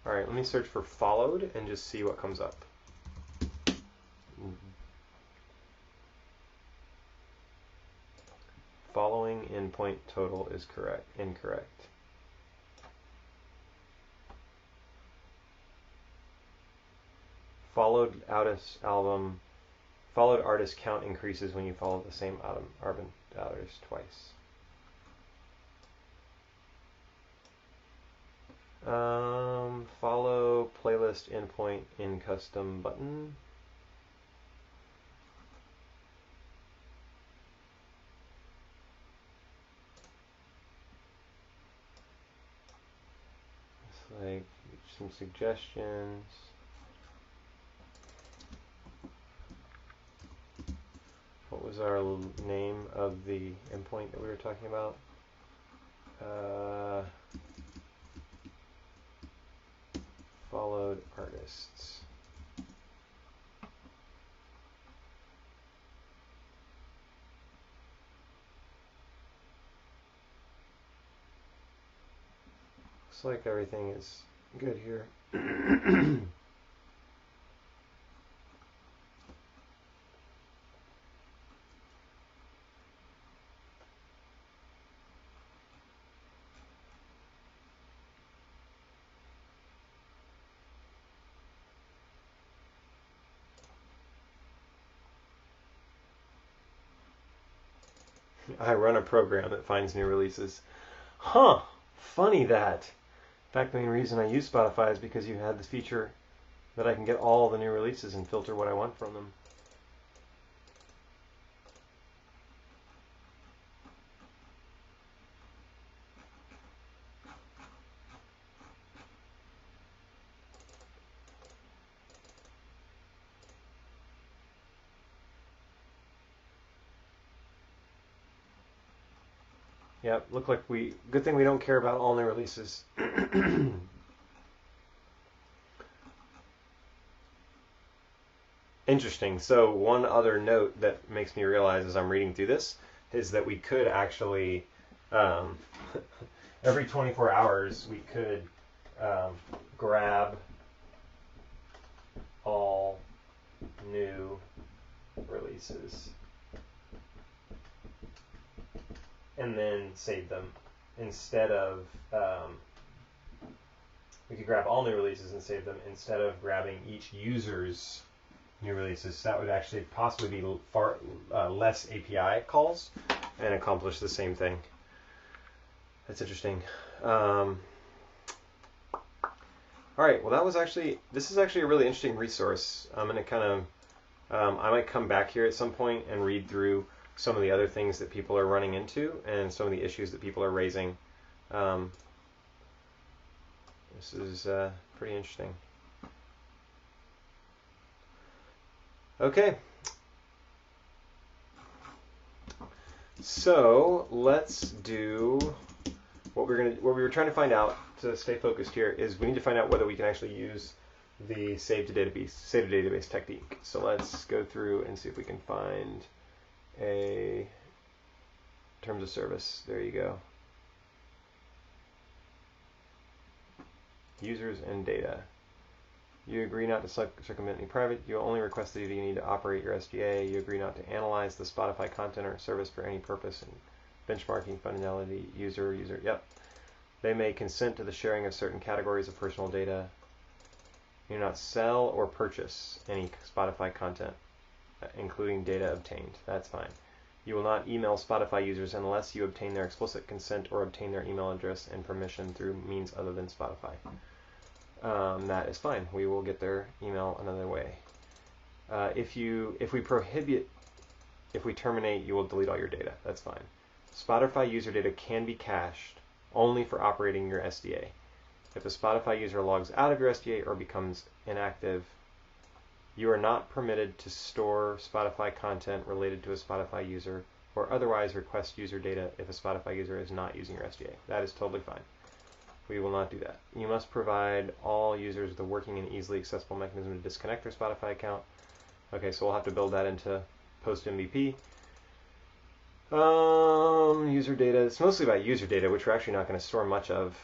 right, let me search for followed and just see what comes up. Following endpoint total is incorrect. Followed artist count increases when you follow the same artist twice. Follow playlist endpoint in custom button. It's some suggestions. What was our name of the endpoint that we were talking about? Followed artists. Looks like everything is good here. I run a program that finds new releases. Huh, funny that. In fact, the main reason I use Spotify is because you had this feature that I can get all the new releases and filter what I want from them. Yep, look like good thing we don't care about all new releases. Interesting. So one other note that makes me realize as I'm reading through this is that we could actually, every 24 hours, we could grab all new releases and then save them instead of, we could grab all new releases and save them instead of grabbing each user's new releases. That would actually possibly be far less API calls and accomplish the same thing. That's interesting. All right, well this is actually a really interesting resource. I'm going to kind of, I might come back here at some point and read through some of the other things that people are running into and some of the issues that people are raising. This is pretty interesting. Okay. So let's do what we were trying to find out to stay focused here is we need to find out whether we can actually use the save to database technique. So let's go through and see if we can find a terms of service. There you go. Users and data. You agree not to circumvent any private. You only request the data you need to operate your SDA. You agree not to analyze the Spotify content or service for any purpose and benchmarking, functionality, user. Yep. They may consent to the sharing of certain categories of personal data. You do not sell or purchase any Spotify content, including data obtained. That's fine. You will not email Spotify users unless you obtain their explicit consent or obtain their email address and permission through means other than Spotify. That is fine. We will get their email another way. If we terminate, you will delete all your data. That's fine. Spotify user data can be cached only for operating your SDA. If a Spotify user logs out of your SDA or becomes inactive, you are not permitted to store Spotify content related to a Spotify user or otherwise request user data if a Spotify user is not using your SDA. That is totally fine. We will not do that. You must provide all users with a working and easily accessible mechanism to disconnect their Spotify account. Okay, so we'll have to build that into post MVP. User data. It's mostly about user data, which we're actually not going to store much of,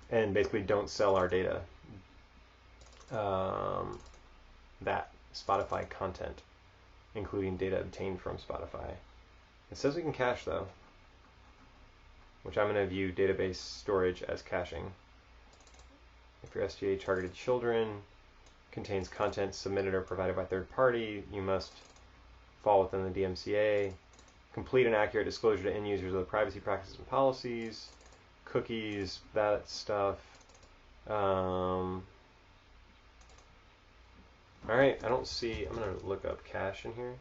and basically don't sell our data. That Spotify content, including data obtained from Spotify. It says we can cache though, which I'm going to view database storage as caching. If your SDA targeted children contains content submitted or provided by third party, you must fall within the DMCA. Complete and accurate disclosure to end users of the privacy practices and policies, cookies, that stuff. All right, I don't see, I'm going to look up cache in here.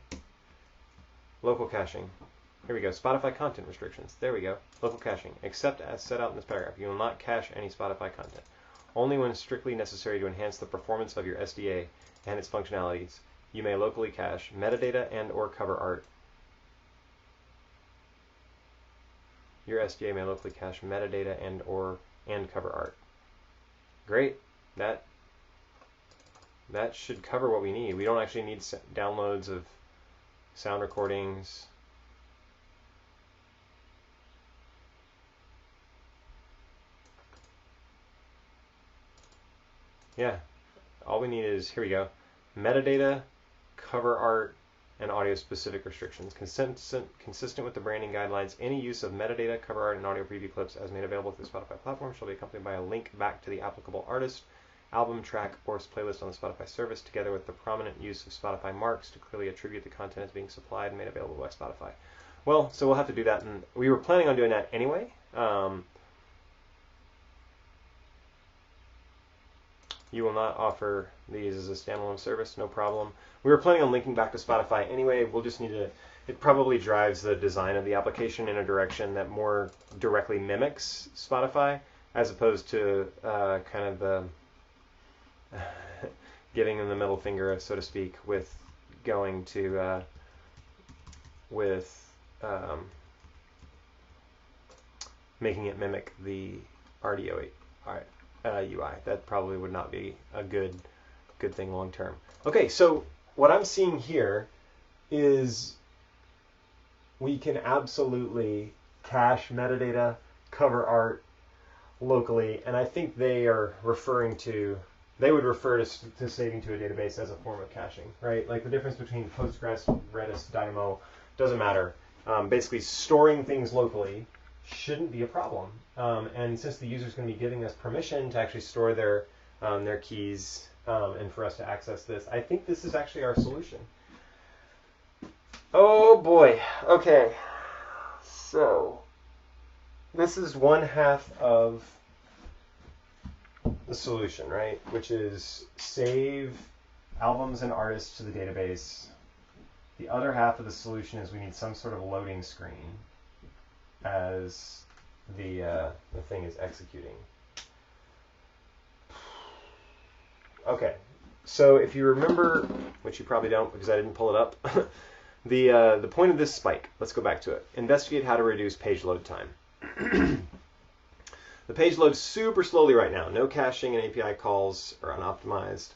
Local caching. Here we go, Spotify content restrictions. There we go, local caching. Except as set out in this paragraph, you will not cache any Spotify content. Only when strictly necessary to enhance the performance of your SDA and its functionalities, you may locally cache metadata and or cover art. Your SDA may locally cache metadata and cover art. Great, that should cover what we need. We don't actually need downloads of sound recordings. Yeah, all we need is, here we go, metadata, cover art, and audio-specific restrictions. Consistent with the branding guidelines, any use of metadata, cover art, and audio preview clips as made available through the Spotify platform shall be accompanied by a link back to the applicable artist, album, track, or playlist on the Spotify service, together with the prominent use of Spotify marks to clearly attribute the content as being supplied and made available by Spotify. Well, so we'll have to do that, and we were planning on doing that anyway. You will not offer these as a standalone service, no problem. We were planning on linking back to Spotify anyway. We'll just need to, it probably drives the design of the application in a direction that more directly mimics Spotify, as opposed to kind of the giving them the middle finger, so to speak, with going to, making it mimic the RDO8. All right. UI. That probably would not be a good thing long term. Okay, so what I'm seeing here is we can absolutely cache metadata, cover art locally, and I think they are referring to, they would refer to saving to a database as a form of caching, right? Like the difference between Postgres, Redis, Dynamo, doesn't matter. Basically storing things locally shouldn't be a problem. And since the user is going to be giving us permission to actually store their keys and for us to access this, I think this is actually our solution. Oh boy. Okay. So this is one half of the solution, right? Which is save albums and artists to the database. The other half of the solution is we need some sort of loading screen as the thing is executing. Okay, so if you remember, which you probably don't because I didn't pull it up, the point of this spike, let's go back to it. Investigate how to reduce page load time. The page loads super slowly right now. No caching and API calls are unoptimized.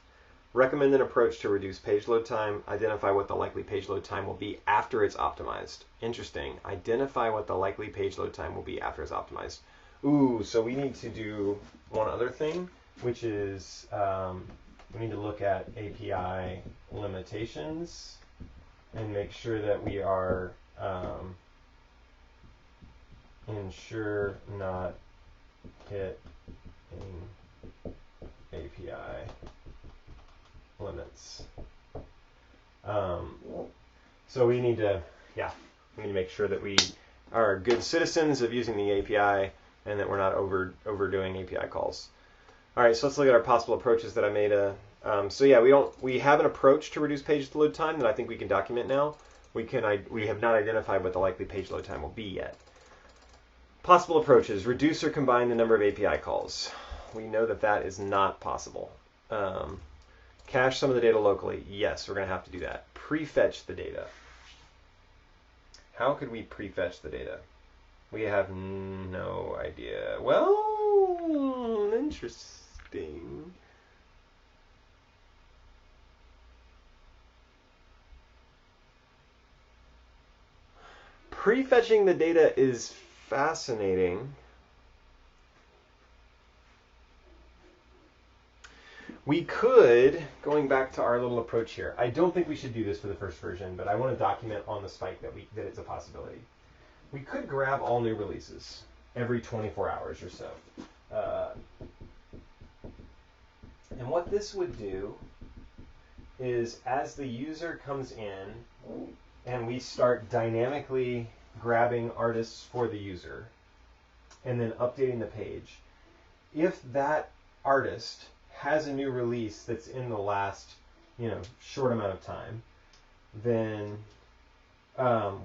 Recommend an approach to reduce page load time. Identify what the likely page load time will be after it's optimized. Interesting. Identify what the likely page load time will be after it's optimized. Ooh, so we need to do one other thing, which is we need to look at API limitations and make sure that we are ensure not hit API limits. So we need to, make sure that we are good citizens of using the API and that we're not overdoing API calls. All right, so let's look at our possible approaches that I made. We have an approach to reduce page load time that I think we can document now. We have not identified what the likely page load time will be yet. Possible approaches: reduce or combine the number of API calls. We know that that is not possible. Cache some of the data locally. Yes, we're going to have to do that. Prefetch the data. How could we prefetch the data? We have no idea. Well, interesting. Prefetching the data is fascinating. We could, going back to our little approach here, I don't think we should do this for the first version, but I want to document on the spike that it's a possibility. We could grab all new releases every 24 hours or so. And what this would do is as the user comes in and we start dynamically grabbing artists for the user and then updating the page, if that artist has a new release that's in the last, short amount of time, then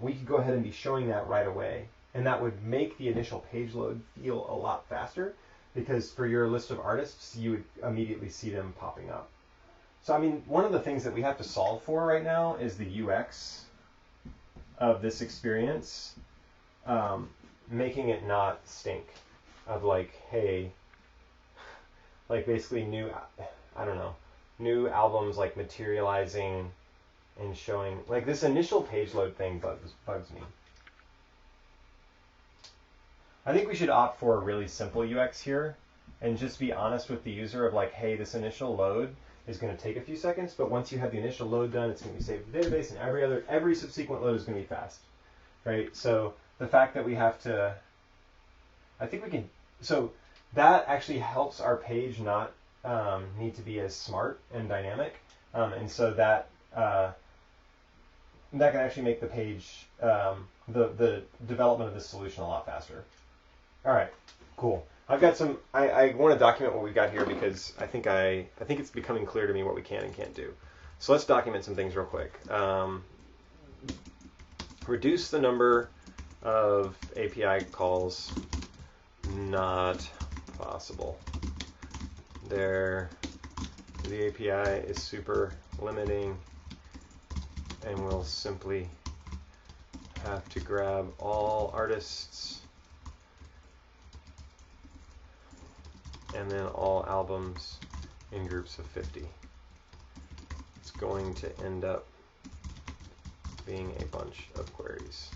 we could go ahead and be showing that right away. And that would make the initial page load feel a lot faster because for your list of artists, you would immediately see them popping up. So, one of the things that we have to solve for right now is the UX of this experience, making it not stink of hey, basically new albums materializing and showing, this initial page load thing bugs me. I think we should opt for a really simple UX here and just be honest with the user of like, hey, this initial load is going to take a few seconds, but once you have the initial load done, it's going to be saved to the database, and every subsequent load is going to be fast, right? So the fact that we have to, I think we can, so that actually helps our page not need to be as smart and dynamic, and so that that can actually make the page, the development of this solution a lot faster. All right, cool. I've got some. I want to document what we've got here because I think it's becoming clear to me what we can and can't do. So let's document some things real quick. Reduce the number of API calls not possible. The API is super limiting, and we'll simply have to grab all artists and then all albums in groups of 50. It's going to end up being a bunch of queries.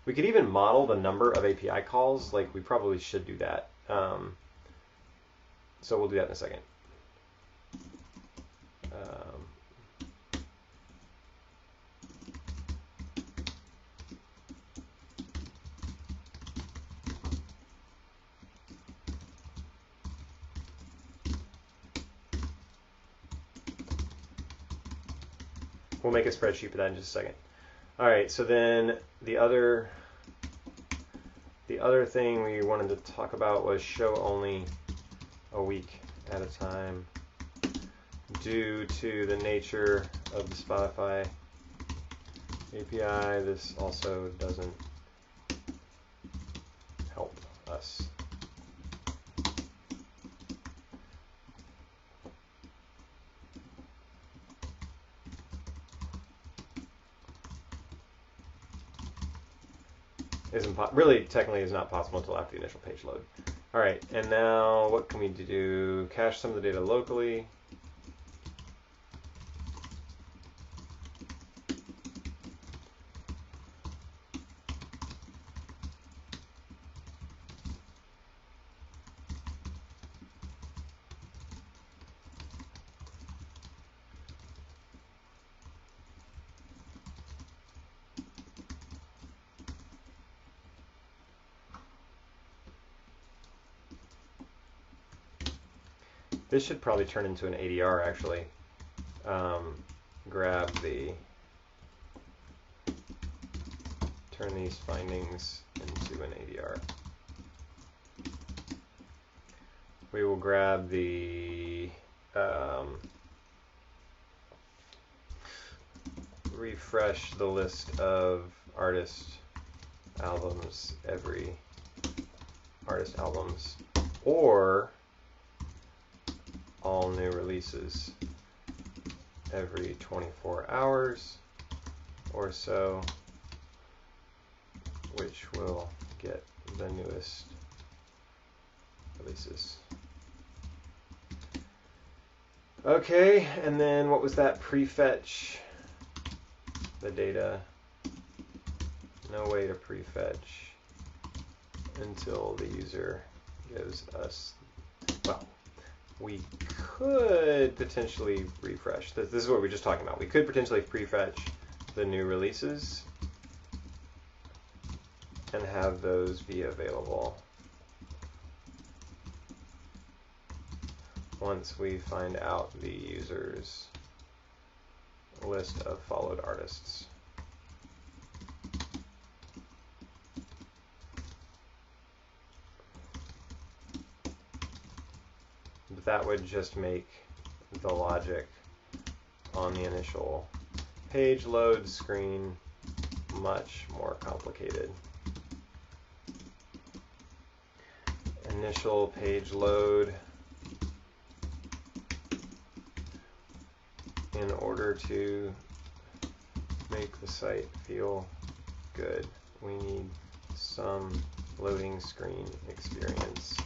We could even model the number of API calls. Like, we probably should do that. So we'll do that in a second. We'll make a spreadsheet for that in just a second. All right, so then the other thing we wanted to talk about was show only a week at a time. Due to the nature of the Spotify API, this also doesn't help us. Really, technically, is not possible until after the initial page load. All right, and now what can we do? Cache some of the data locally. This should probably turn into an ADR actually. Turn these findings into an ADR. We will grab the refresh the list of artist albums every artist albums, or all new releases every 24 hours or so, which will get the newest releases. Okay, and then what was that? Prefetch the data. No way to prefetch until the user gives us, well, we could potentially refresh. This is what we were just talking about. We could potentially prefetch the new releases and have those be available once we find out the user's list of followed artists. But that would just make the logic on the initial page load screen much more complicated. Initial page load. In order to make the site feel good, we need some loading screen experience.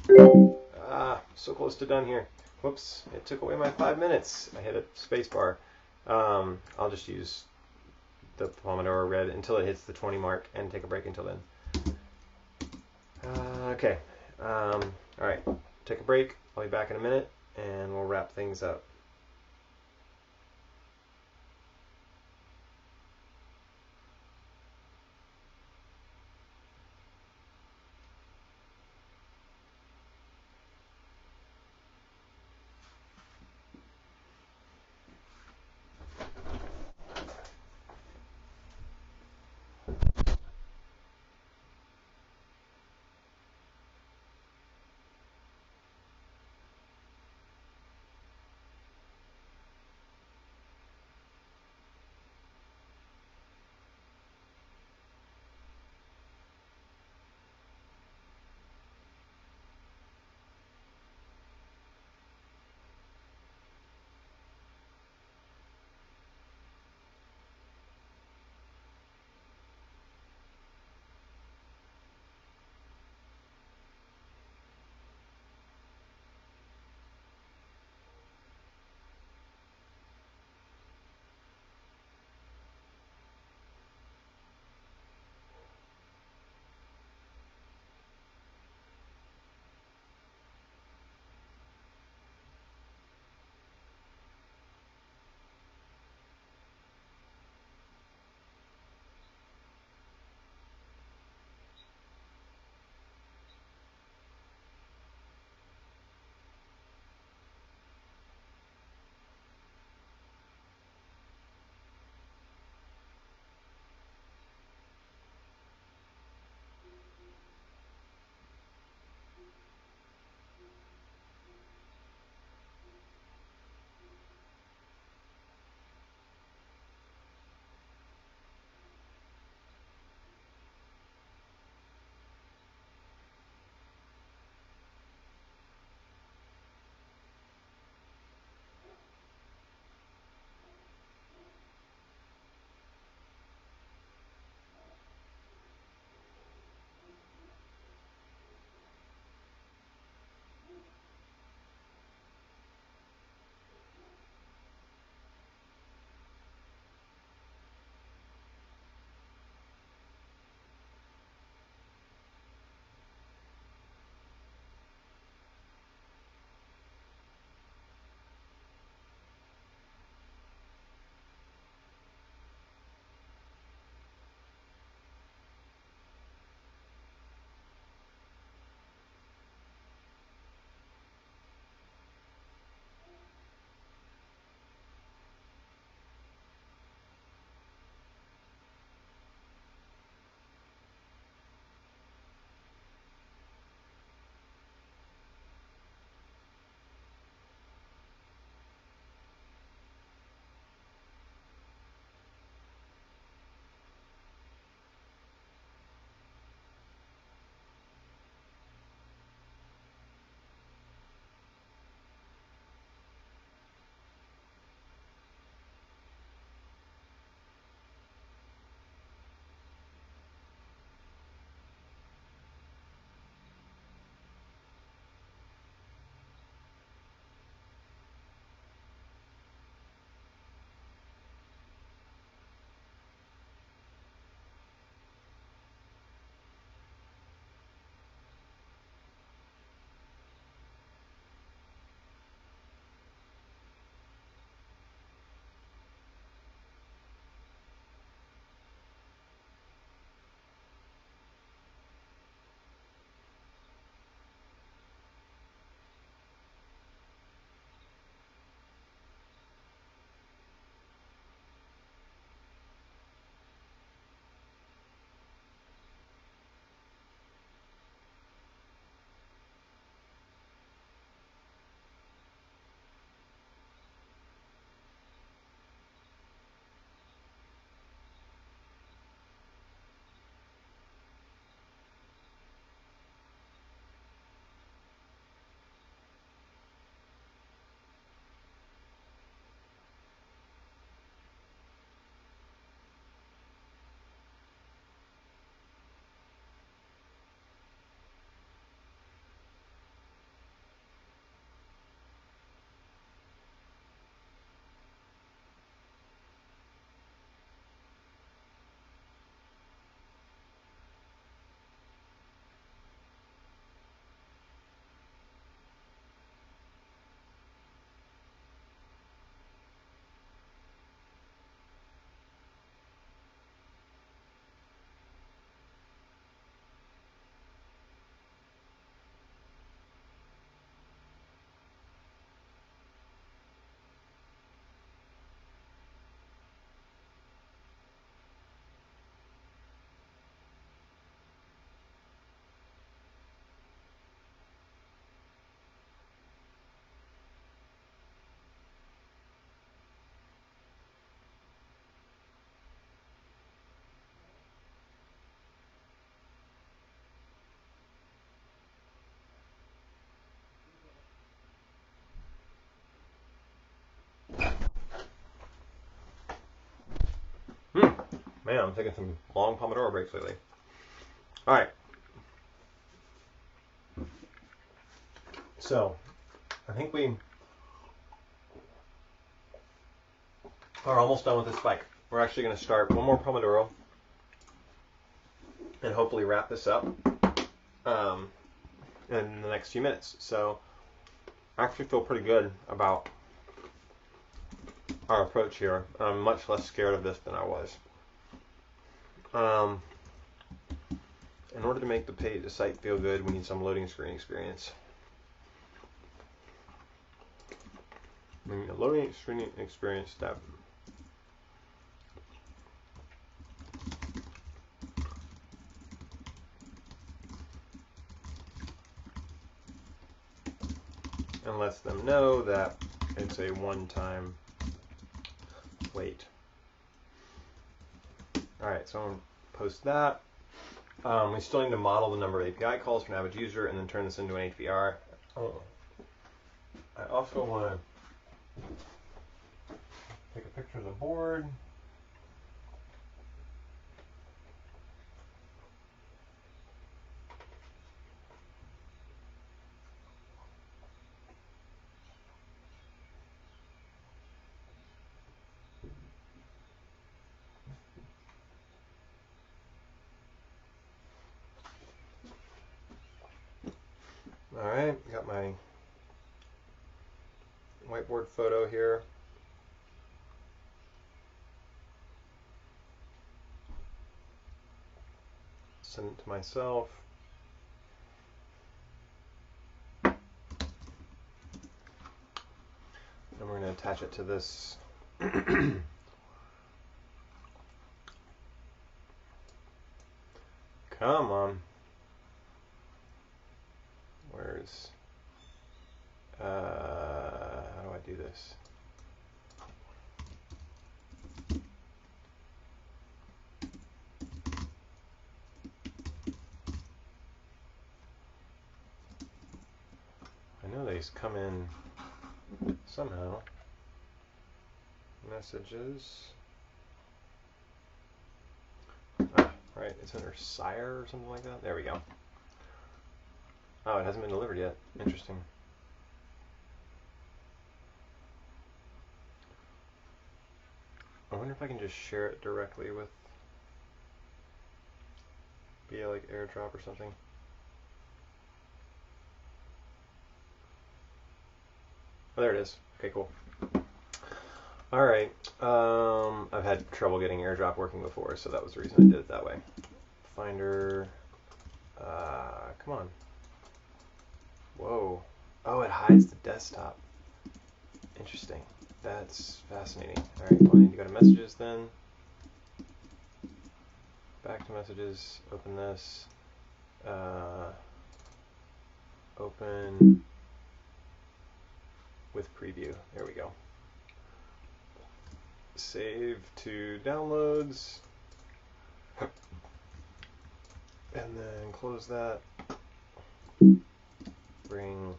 So close to done here. Whoops, it took away my 5 minutes. I hit a space bar. I'll just use the Pomodoro red until it hits the 20 mark and take a break until then. Okay. All right. Take a break. I'll be back in a minute, and we'll wrap things up. Man, I'm taking some long Pomodoro breaks lately. All right. So, I think we are almost done with this spike. We're actually going to start one more Pomodoro and hopefully wrap this up in the next few minutes. So, I actually feel pretty good about our approach here. I'm much less scared of this than I was. In order to make the site feel good, we need some loading screen experience. A loading screen experience step. And lets them know that it's a one-time wait. Alright, so I'm going to post that. We still need to model the number of API calls for an average user and then turn this into an HBR. Oh. I also want to take a picture of the board. Alright, got my whiteboard photo here. Send it to myself. And we're going to attach it to this. Come on. Where's... how do I do this? I know these come in somehow. Messages. Right, it's under Sire or something like that. There we go. Oh, it hasn't been delivered yet. Interesting. I wonder if I can just share it directly with via like AirDrop or something. Oh, there it is. Okay, cool. All right. I've had trouble getting AirDrop working before, so that was the reason I did it that way. Finder. Come on. Whoa. Oh, it hides the desktop. Interesting. That's fascinating. All right, well, I need to go to messages then. Back to messages. Open this. Open with preview. There we go. Save to downloads. And then close that. Bring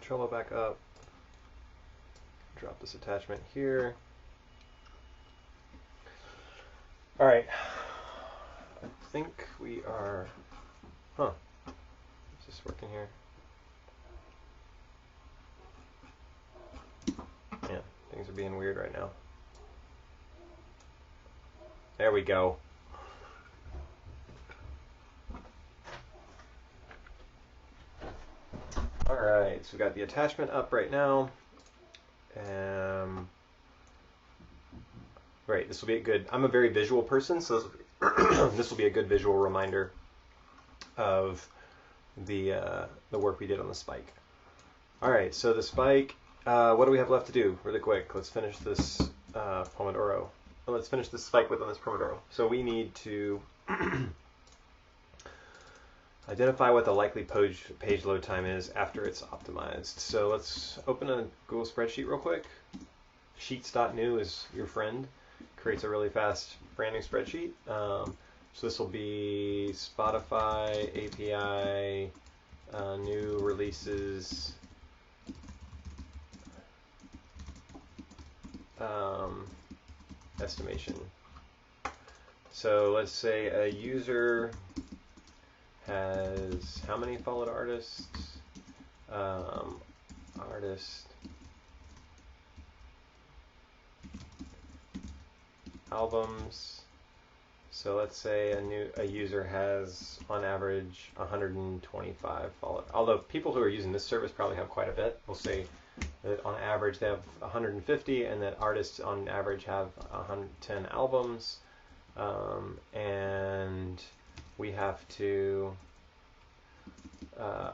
Trello back up. Drop this attachment here. All right. I think we are. Huh. Is this working here? Yeah, things are being weird right now. There we go. All right, so we got the attachment up right now. Right, this will be a good. I'm a very visual person, so this will be a good visual reminder of the work we did on the spike. All right, so the spike. What do we have left to do? Really quick, let's finish this Pomodoro. Let's finish this spike within this Pomodoro. So we need to identify what the likely page load time is after it's optimized. So let's open a Google spreadsheet real quick. Sheets.new is your friend. Creates a really fast brand new spreadsheet. So this will be Spotify API, new releases, estimation. So let's say a user has how many followed artists? Artist albums. So let's say a user has on average 125 followed. Although people who are using this service probably have quite a bit. We'll say that on average they have 150, and that artists on average have 110 albums. And we have to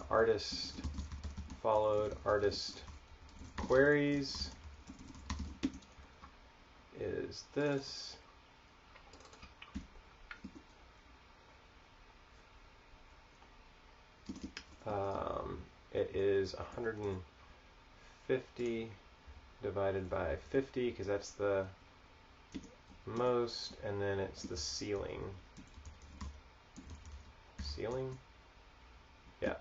artist followed artist queries is this. It is 150 divided by 50 because that's the most, and then it's the ceiling. Ceiling? Yeah,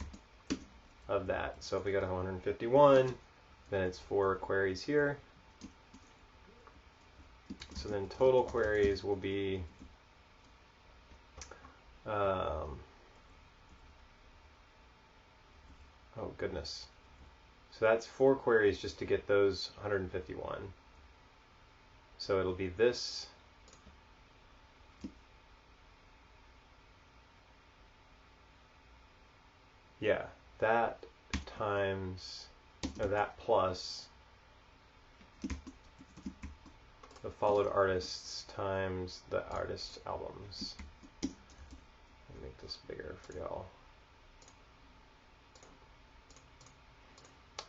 of that. So if we go to 151, then it's 4 queries here. So then total queries will be oh goodness. So that's 4 queries just to get those 151. So it'll be this. Yeah, that times, or that plus the followed artists times the artist albums. Let me make this bigger for y'all.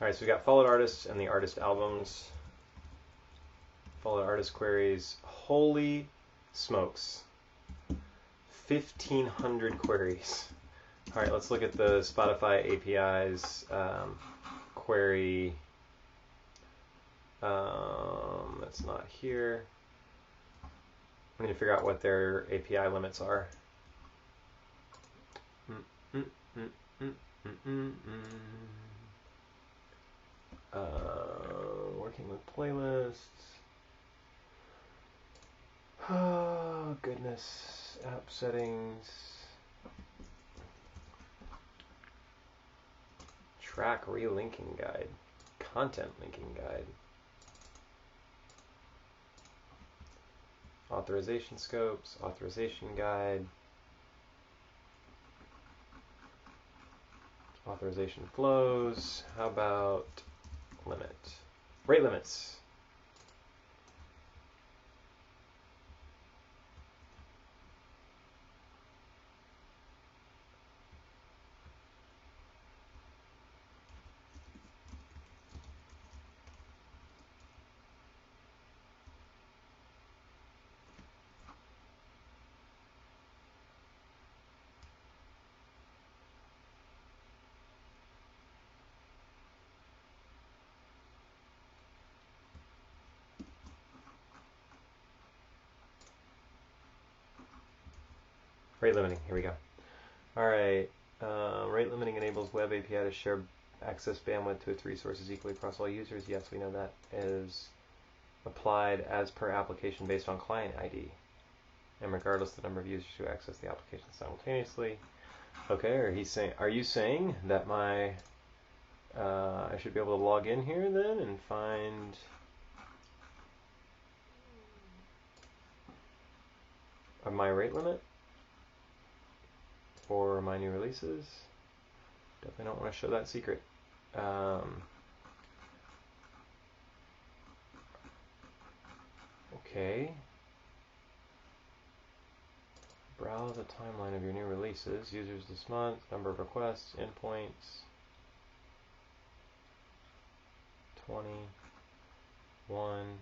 All right, so we got followed artists and the artist albums. Followed artist queries. Holy smokes. 1,500 queries. All right, let's look at the Spotify API's query. That's not here. We need to figure out what their API limits are. Working with playlists. Oh, goodness. App settings. Track relinking guide. Content linking guide. Authorization scopes. Authorization guide. Authorization flows. How about limit? Rate limits. Rate limiting, here we go. All right, rate limiting enables web API to share access bandwidth to its resources equally across all users. Yes, we know that is applied as per application based on client ID, and regardless of the number of users who access the application simultaneously. Okay, are you saying that my I should be able to log in here then and find my rate limit for my new releases? Definitely don't want to show that secret. Okay. Browse the timeline of your new releases. Users this month, number of requests, endpoints. 21.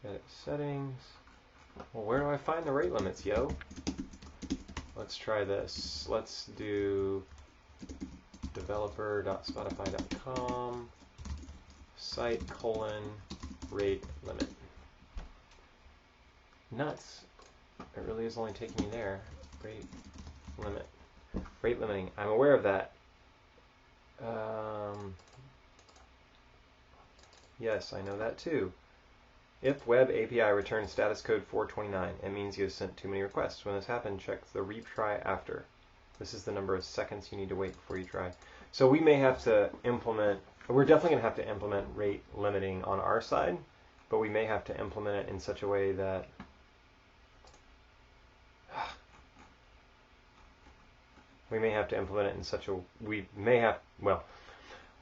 Edit settings. Well, where do I find the rate limits, yo? Let's try this. Let's do developer.spotify.com site : rate limit. Nuts. It really is only taking me there. Rate limit. Rate limiting. I'm aware of that. Yes, I know that too. If web API returns status code 429, it means you have sent too many requests. When this happens, check the retry after. This is the number of seconds you need to wait before you try. So we may have to implement, we're definitely going to have to implement rate limiting on our side, but we may have to implement it in such a way that we may have to implement it in such a, we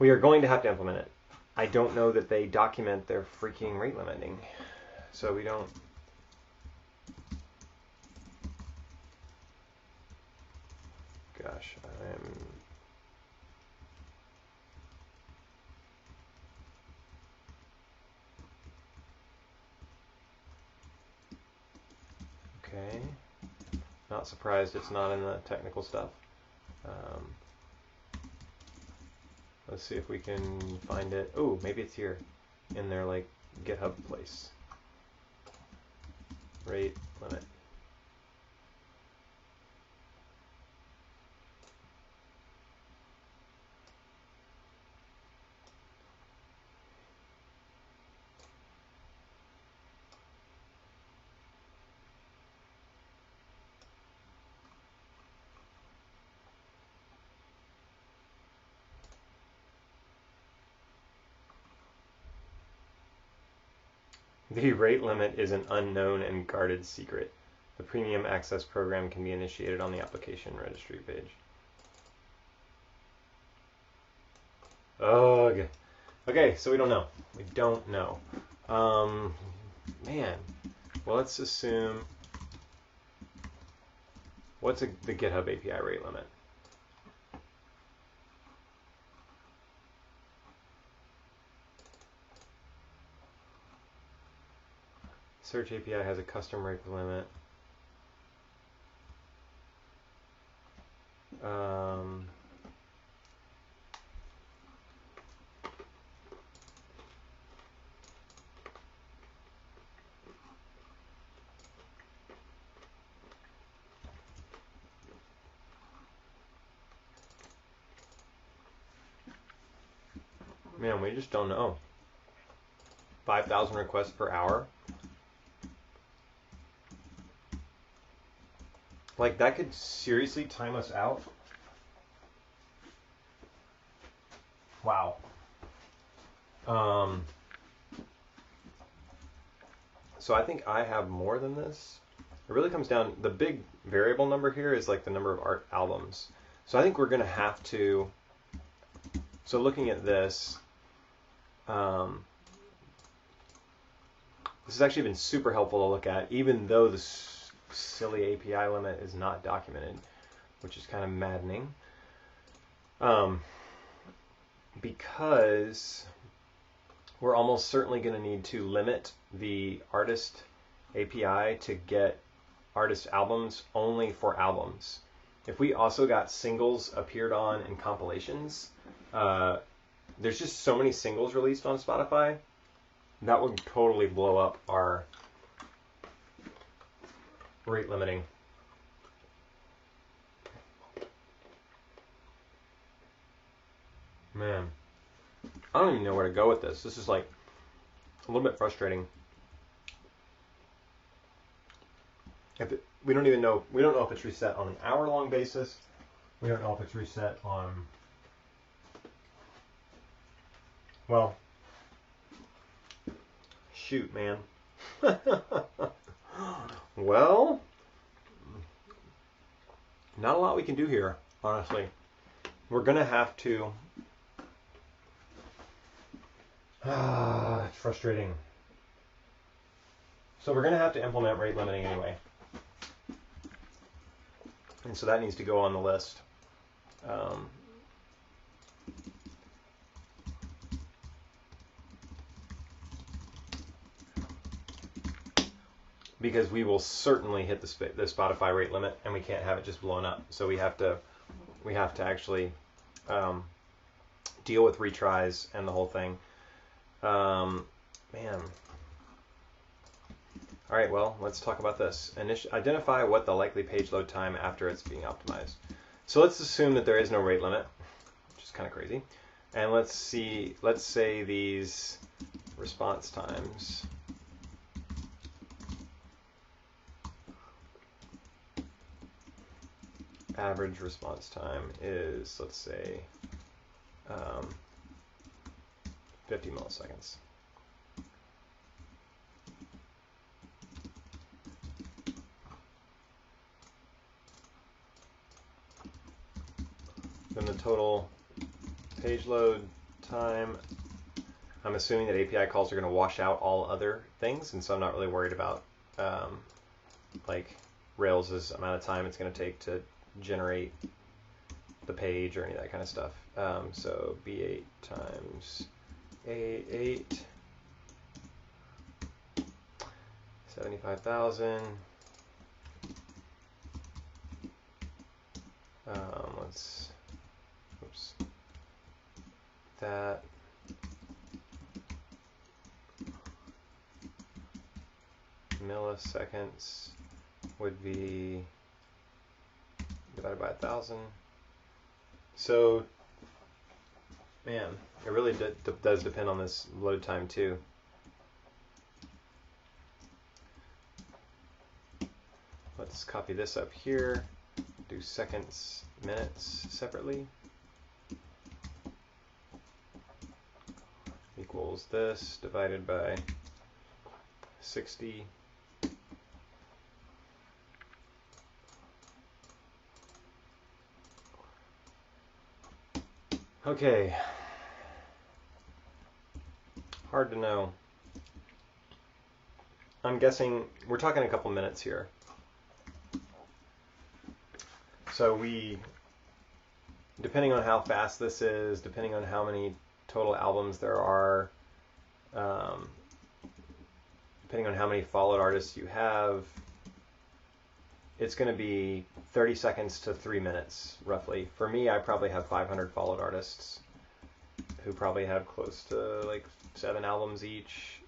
are going to have to implement it. I don't know that they document their freaking rate limiting, so we don't. Gosh, I'm. Okay. Not surprised it's not in the technical stuff. Let's see if we can find it. Oh, maybe it's here in their like GitHub place. Rate limit. The rate limit is an unknown and guarded secret. The premium access program can be initiated on the application registry page. Ugh. Okay, so we don't know. We don't know. Man. Well, let's assume. What's the GitHub API rate limit? Search API has a custom rate limit. Man, we just don't know. 5,000 requests per hour. Like, that could seriously time us out. Wow. So I think I have more than this. It really comes down, the big variable number here is like the number of art albums. So I think we're going to have to, so looking at this, this has actually been super helpful to look at, even though the silly API limit is not documented, which is kind of maddening. Because we're almost certainly going to need to limit the artist API to get artist albums only for albums. If we also got singles appeared on and compilations, there's just so many singles released on Spotify, that would totally blow up our rate limiting. Man, I don't even know where to go with this. This is like a little bit frustrating. We don't even know. We don't know if it's reset on an hour-long basis. We don't know if it's reset on. Well, shoot, man. Well, not a lot we can do here, honestly. We're gonna have to. It's frustrating. So we're gonna have to implement rate limiting anyway. And so that needs to go on the list. Because we will certainly hit the Spotify rate limit, and we can't have it just blown up. So we have to actually deal with retries and the whole thing. Man, All right, well, let's talk about this. Identify what the likely page load time after it's being optimized. So let's assume that there is no rate limit, which is kind of crazy. And let's say these response times average response time is, let's say, 50 milliseconds. Then the total page load time, I'm assuming that API calls are going to wash out all other things, and so I'm not really worried about like Rails' amount of time it's going to take to generate the page or any of that kind of stuff. So B8 times A8, 75,000. Oops, that milliseconds would be divided by 1,000. So, man, it really does depend on this load time too. Let's copy this up here, do seconds, minutes separately. Equals this divided by 60. Okay. Hard to know. I'm guessing we're talking a couple minutes here. So depending on how fast this is, depending on how many total albums there are, depending on how many followed artists you have, it's going to be 30 seconds to 3 minutes, roughly. For me, I probably have 500 followed artists who probably have close to like 7 albums each.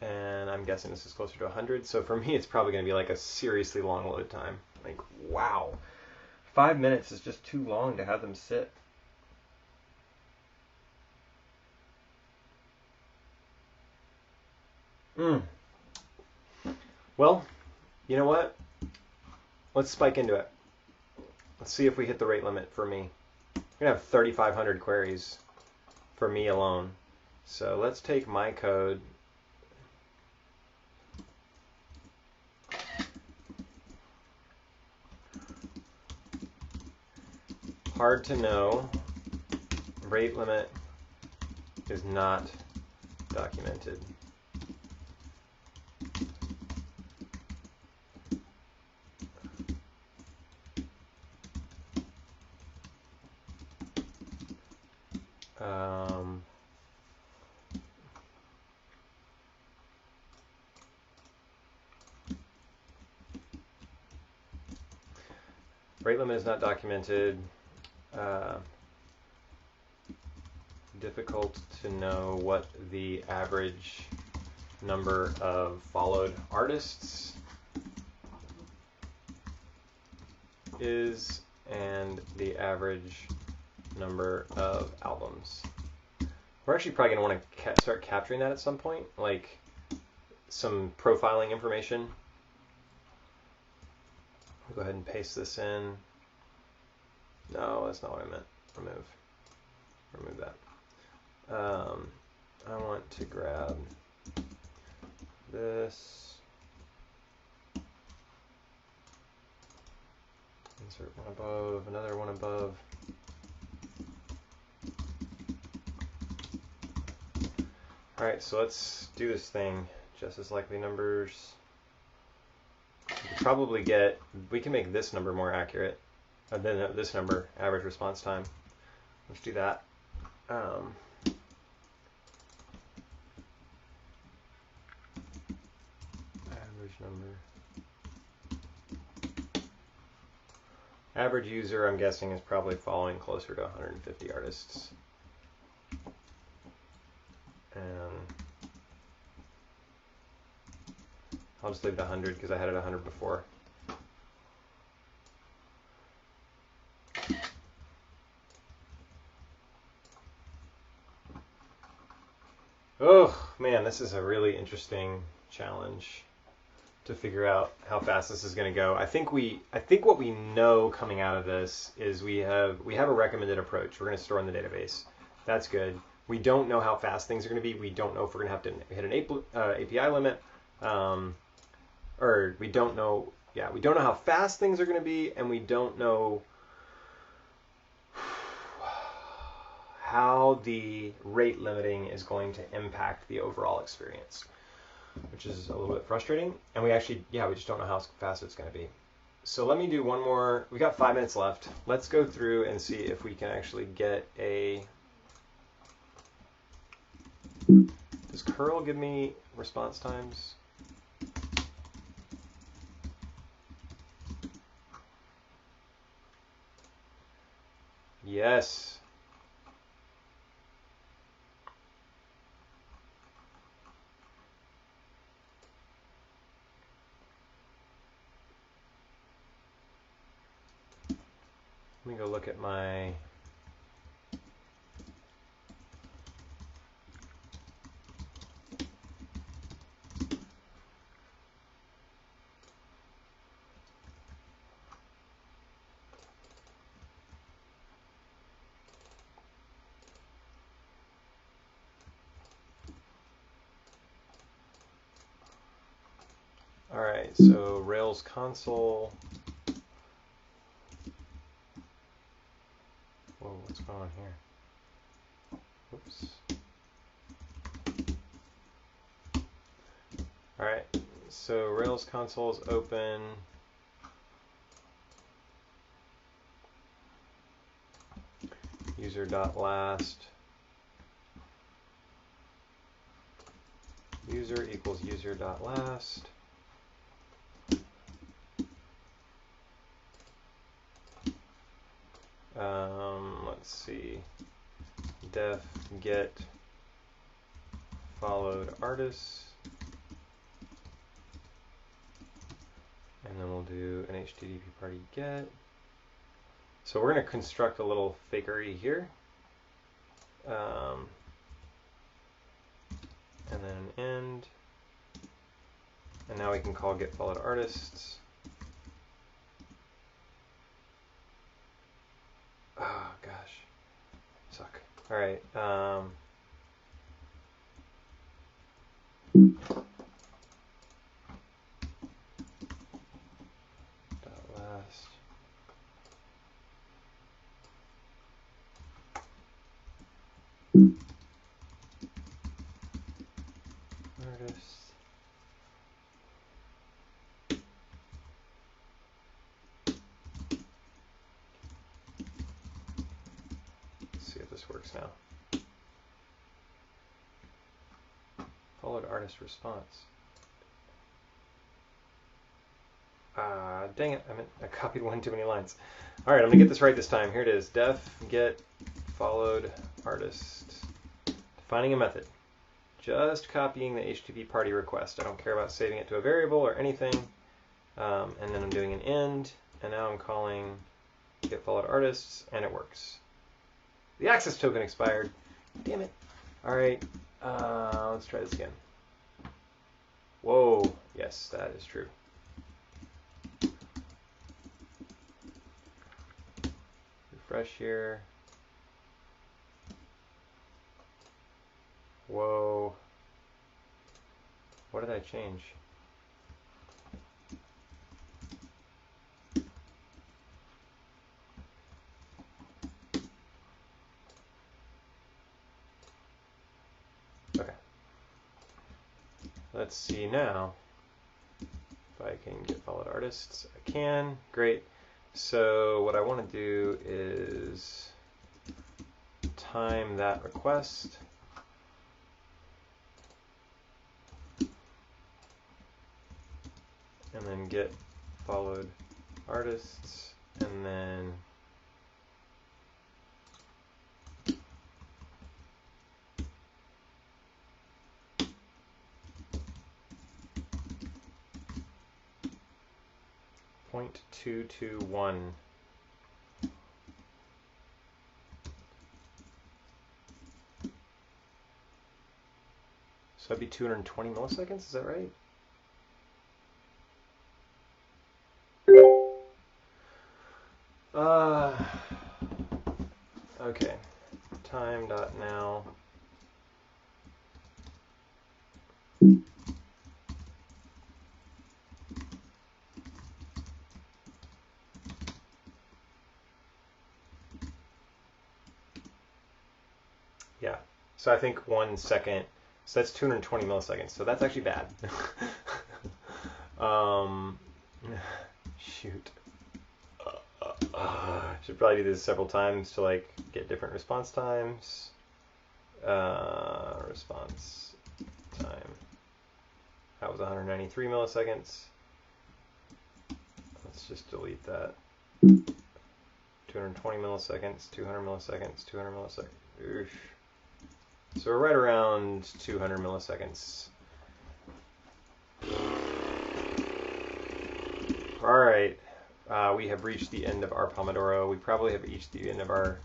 And I'm guessing this is closer to 100. So for me, it's probably going to be like a seriously long load time. Like, wow. 5 minutes is just too long to have them sit. Well, you know what? Let's spike into it. Let's see if we hit the rate limit for me. I'm going to have 3,500 queries for me alone. So let's take my code. Hard to know. Rate limit is not documented. Rate limit is not documented. Difficult to know what the average number of followed artists is and the average number of albums. We're actually probably going to want to start capturing that at some point, like some profiling information. I'll go ahead and paste this in. No, that's not what I meant. Remove that. I want to grab this, insert one above, another one above. All right, so let's do this thing. Jess's likely numbers. We can make this number more accurate than this number, average response time. Let's do that. Average number. Average user, I'm guessing, is probably following closer to 150 artists. And I'll just leave it 100 because I had it 100 before. Oh man, this is a really interesting challenge to figure out how fast this is going to go. I think what we know coming out of this is we have a recommended approach. We're going to store in the database. That's good. We don't know how fast things are going to be. We don't know if we're going to have to hit an API limit, or we don't know. Yeah, we don't know how fast things are going to be, and we don't know how the rate limiting is going to impact the overall experience, which is a little bit frustrating. And we just don't know how fast it's going to be. So let me do one more. We got 5 minutes left. Let's go through and see if we can actually get a... Does curl give me response times? Yes. Let me go look at my... All right, so Rails console. Whoa, what's going on here? Oops. All right, so Rails console is open. User.last. User equals user.last. Let's see. Def get followed artists. And then we'll do an HTTP party get. So we're going to construct a little fakery here. And then an end. And now we can call get followed artists. Oh gosh, suck. All right. Last. Artist. Let's see if this works now. Followed artist response. Dang it, I copied one too many lines. All right, I'm gonna get this right this time. Here it is, def get followed artist. Defining a method. Just copying the HTTP party request. I don't care about saving it to a variable or anything. And then I'm doing an end, and now I'm calling get followed artists, and it works. The access token expired. Damn it. All right, let's try this again. Whoa, yes, that is true. Refresh here. Whoa. What did I change? Okay. Let's see now if I can get followed artists. I can. Great. So what I want to do is time that request. And then get followed artists, and then 0.221. So that'd be 220 milliseconds, is that right? Okay, time.now. Yeah, so I think 1 second, so that's 220 milliseconds, so that's actually bad. Shoot. Should probably do this several times to like get different response times. Response time. That was 193 milliseconds. Let's just delete that. 220 milliseconds, 200 milliseconds, 200 milliseconds. Oof. So we're right around 200 milliseconds. All right. We have reached the end of our Pomodoro. We probably have reached the end of our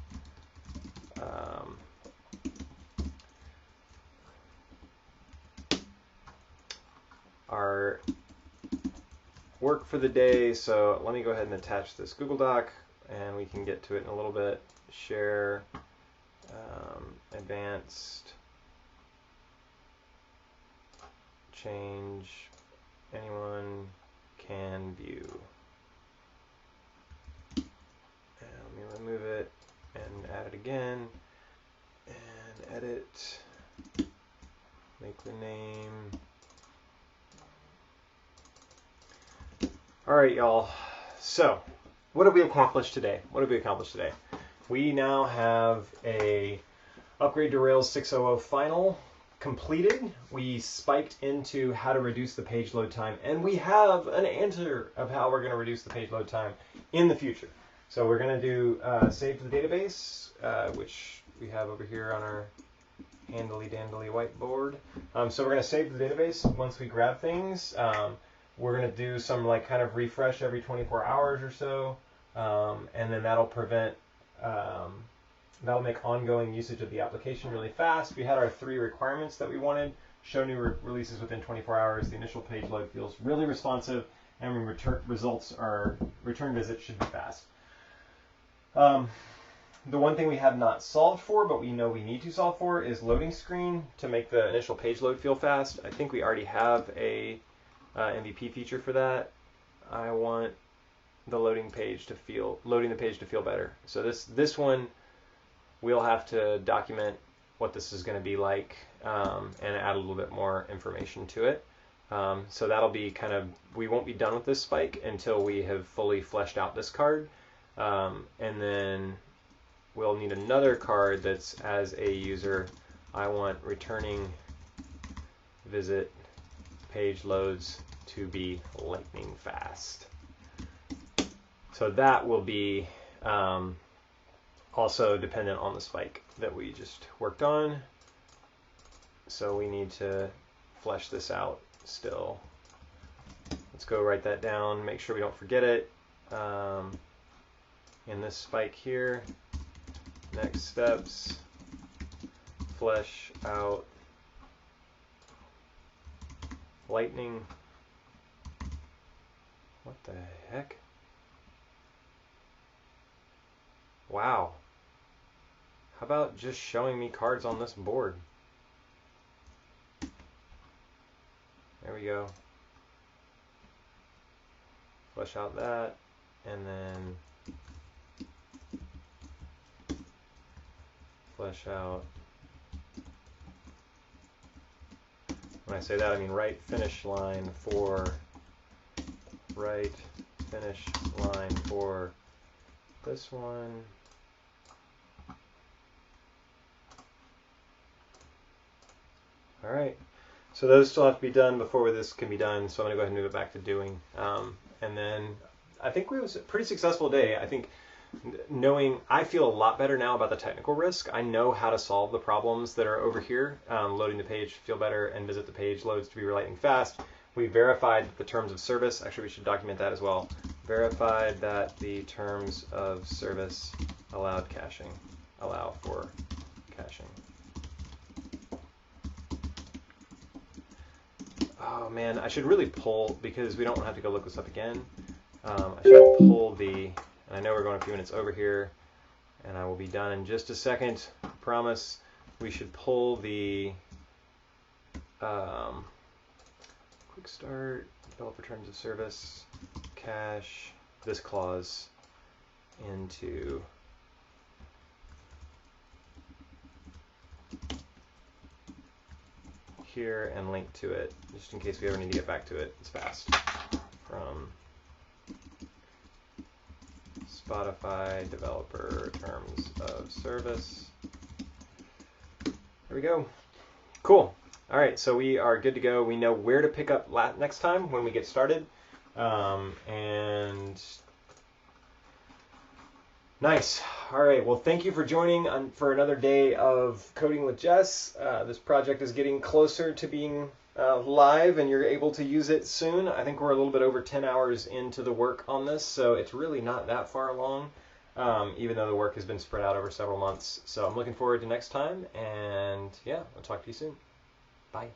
work for the day. So let me go ahead and attach this Google Doc, and we can get to it in a little bit. Share, advanced, change, anyone can view. And let me remove it and add it again, and edit, make the name. All right, y'all. So, what have we accomplished today? We now have a upgrade to Rails 6.0 final completed. We spiked into how to reduce the page load time, and we have an answer of how we're going to reduce the page load time in the future. So we're going to do save to the database, which we have over here on our handily-dandily whiteboard. So we're going to save to the database once we grab things. We're going to do some like kind of refresh every 24 hours or so, and then that'll prevent, that'll make ongoing usage of the application really fast. We had our 3 requirements that we wanted. Show new releases within 24 hours. The initial page load feels really responsive, and return visits should be fast. The one thing we have not solved for, but we know we need to solve for, is loading screen to make the initial page load feel fast. I think we already have a MVP feature for that. I want the loading the page to feel better. So this one, we'll have to document what this is going to be like, and add a little bit more information to it. So that'll be kind of, we won't be done with this spike until we have fully fleshed out this card. And then we'll need another card that's, as a user, I want returning visit page loads to be lightning fast. So that will be also dependent on the spike that we just worked on. So we need to flesh this out still. Let's go write that down, make sure we don't forget it. In this spike here, next steps, flesh out lightning. What the heck? Wow. How about just showing me cards on this board? There we go. Flesh out that, and then flesh out. When I say that, I mean right finish line for this one. All right, so those still have to be done before this can be done, so I'm going to go ahead and move it back to doing. And then I think it was a pretty successful day. I think I feel a lot better now about the technical risk. I know how to solve the problems that are over here. Loading the page, feel better, and visit the page loads to be lightning fast. We verified the terms of service. Actually, we should document that as well. verified that the terms of service allow for caching. Oh man, I should really pull, because we don't have to go look this up again. I should pull and I know we're going a few minutes over here, and I will be done in just a second, I promise. We should pull the quick start, developer terms of service, cache this clause into here and link to it, just in case we ever need to get back to it. It's fast. From Spotify developer terms of service. There we go. Cool. All right, so we are good to go. We know where to pick up next time when we get started. And nice. All right, well, thank you for joining for another day of Coding with Jess. This project is getting closer to being live, and you're able to use it soon. I think we're a little bit over 10 hours into the work on this, so it's really not that far along, even though the work has been spread out over several months. So I'm looking forward to next time, and yeah, I'll talk to you soon. Bye.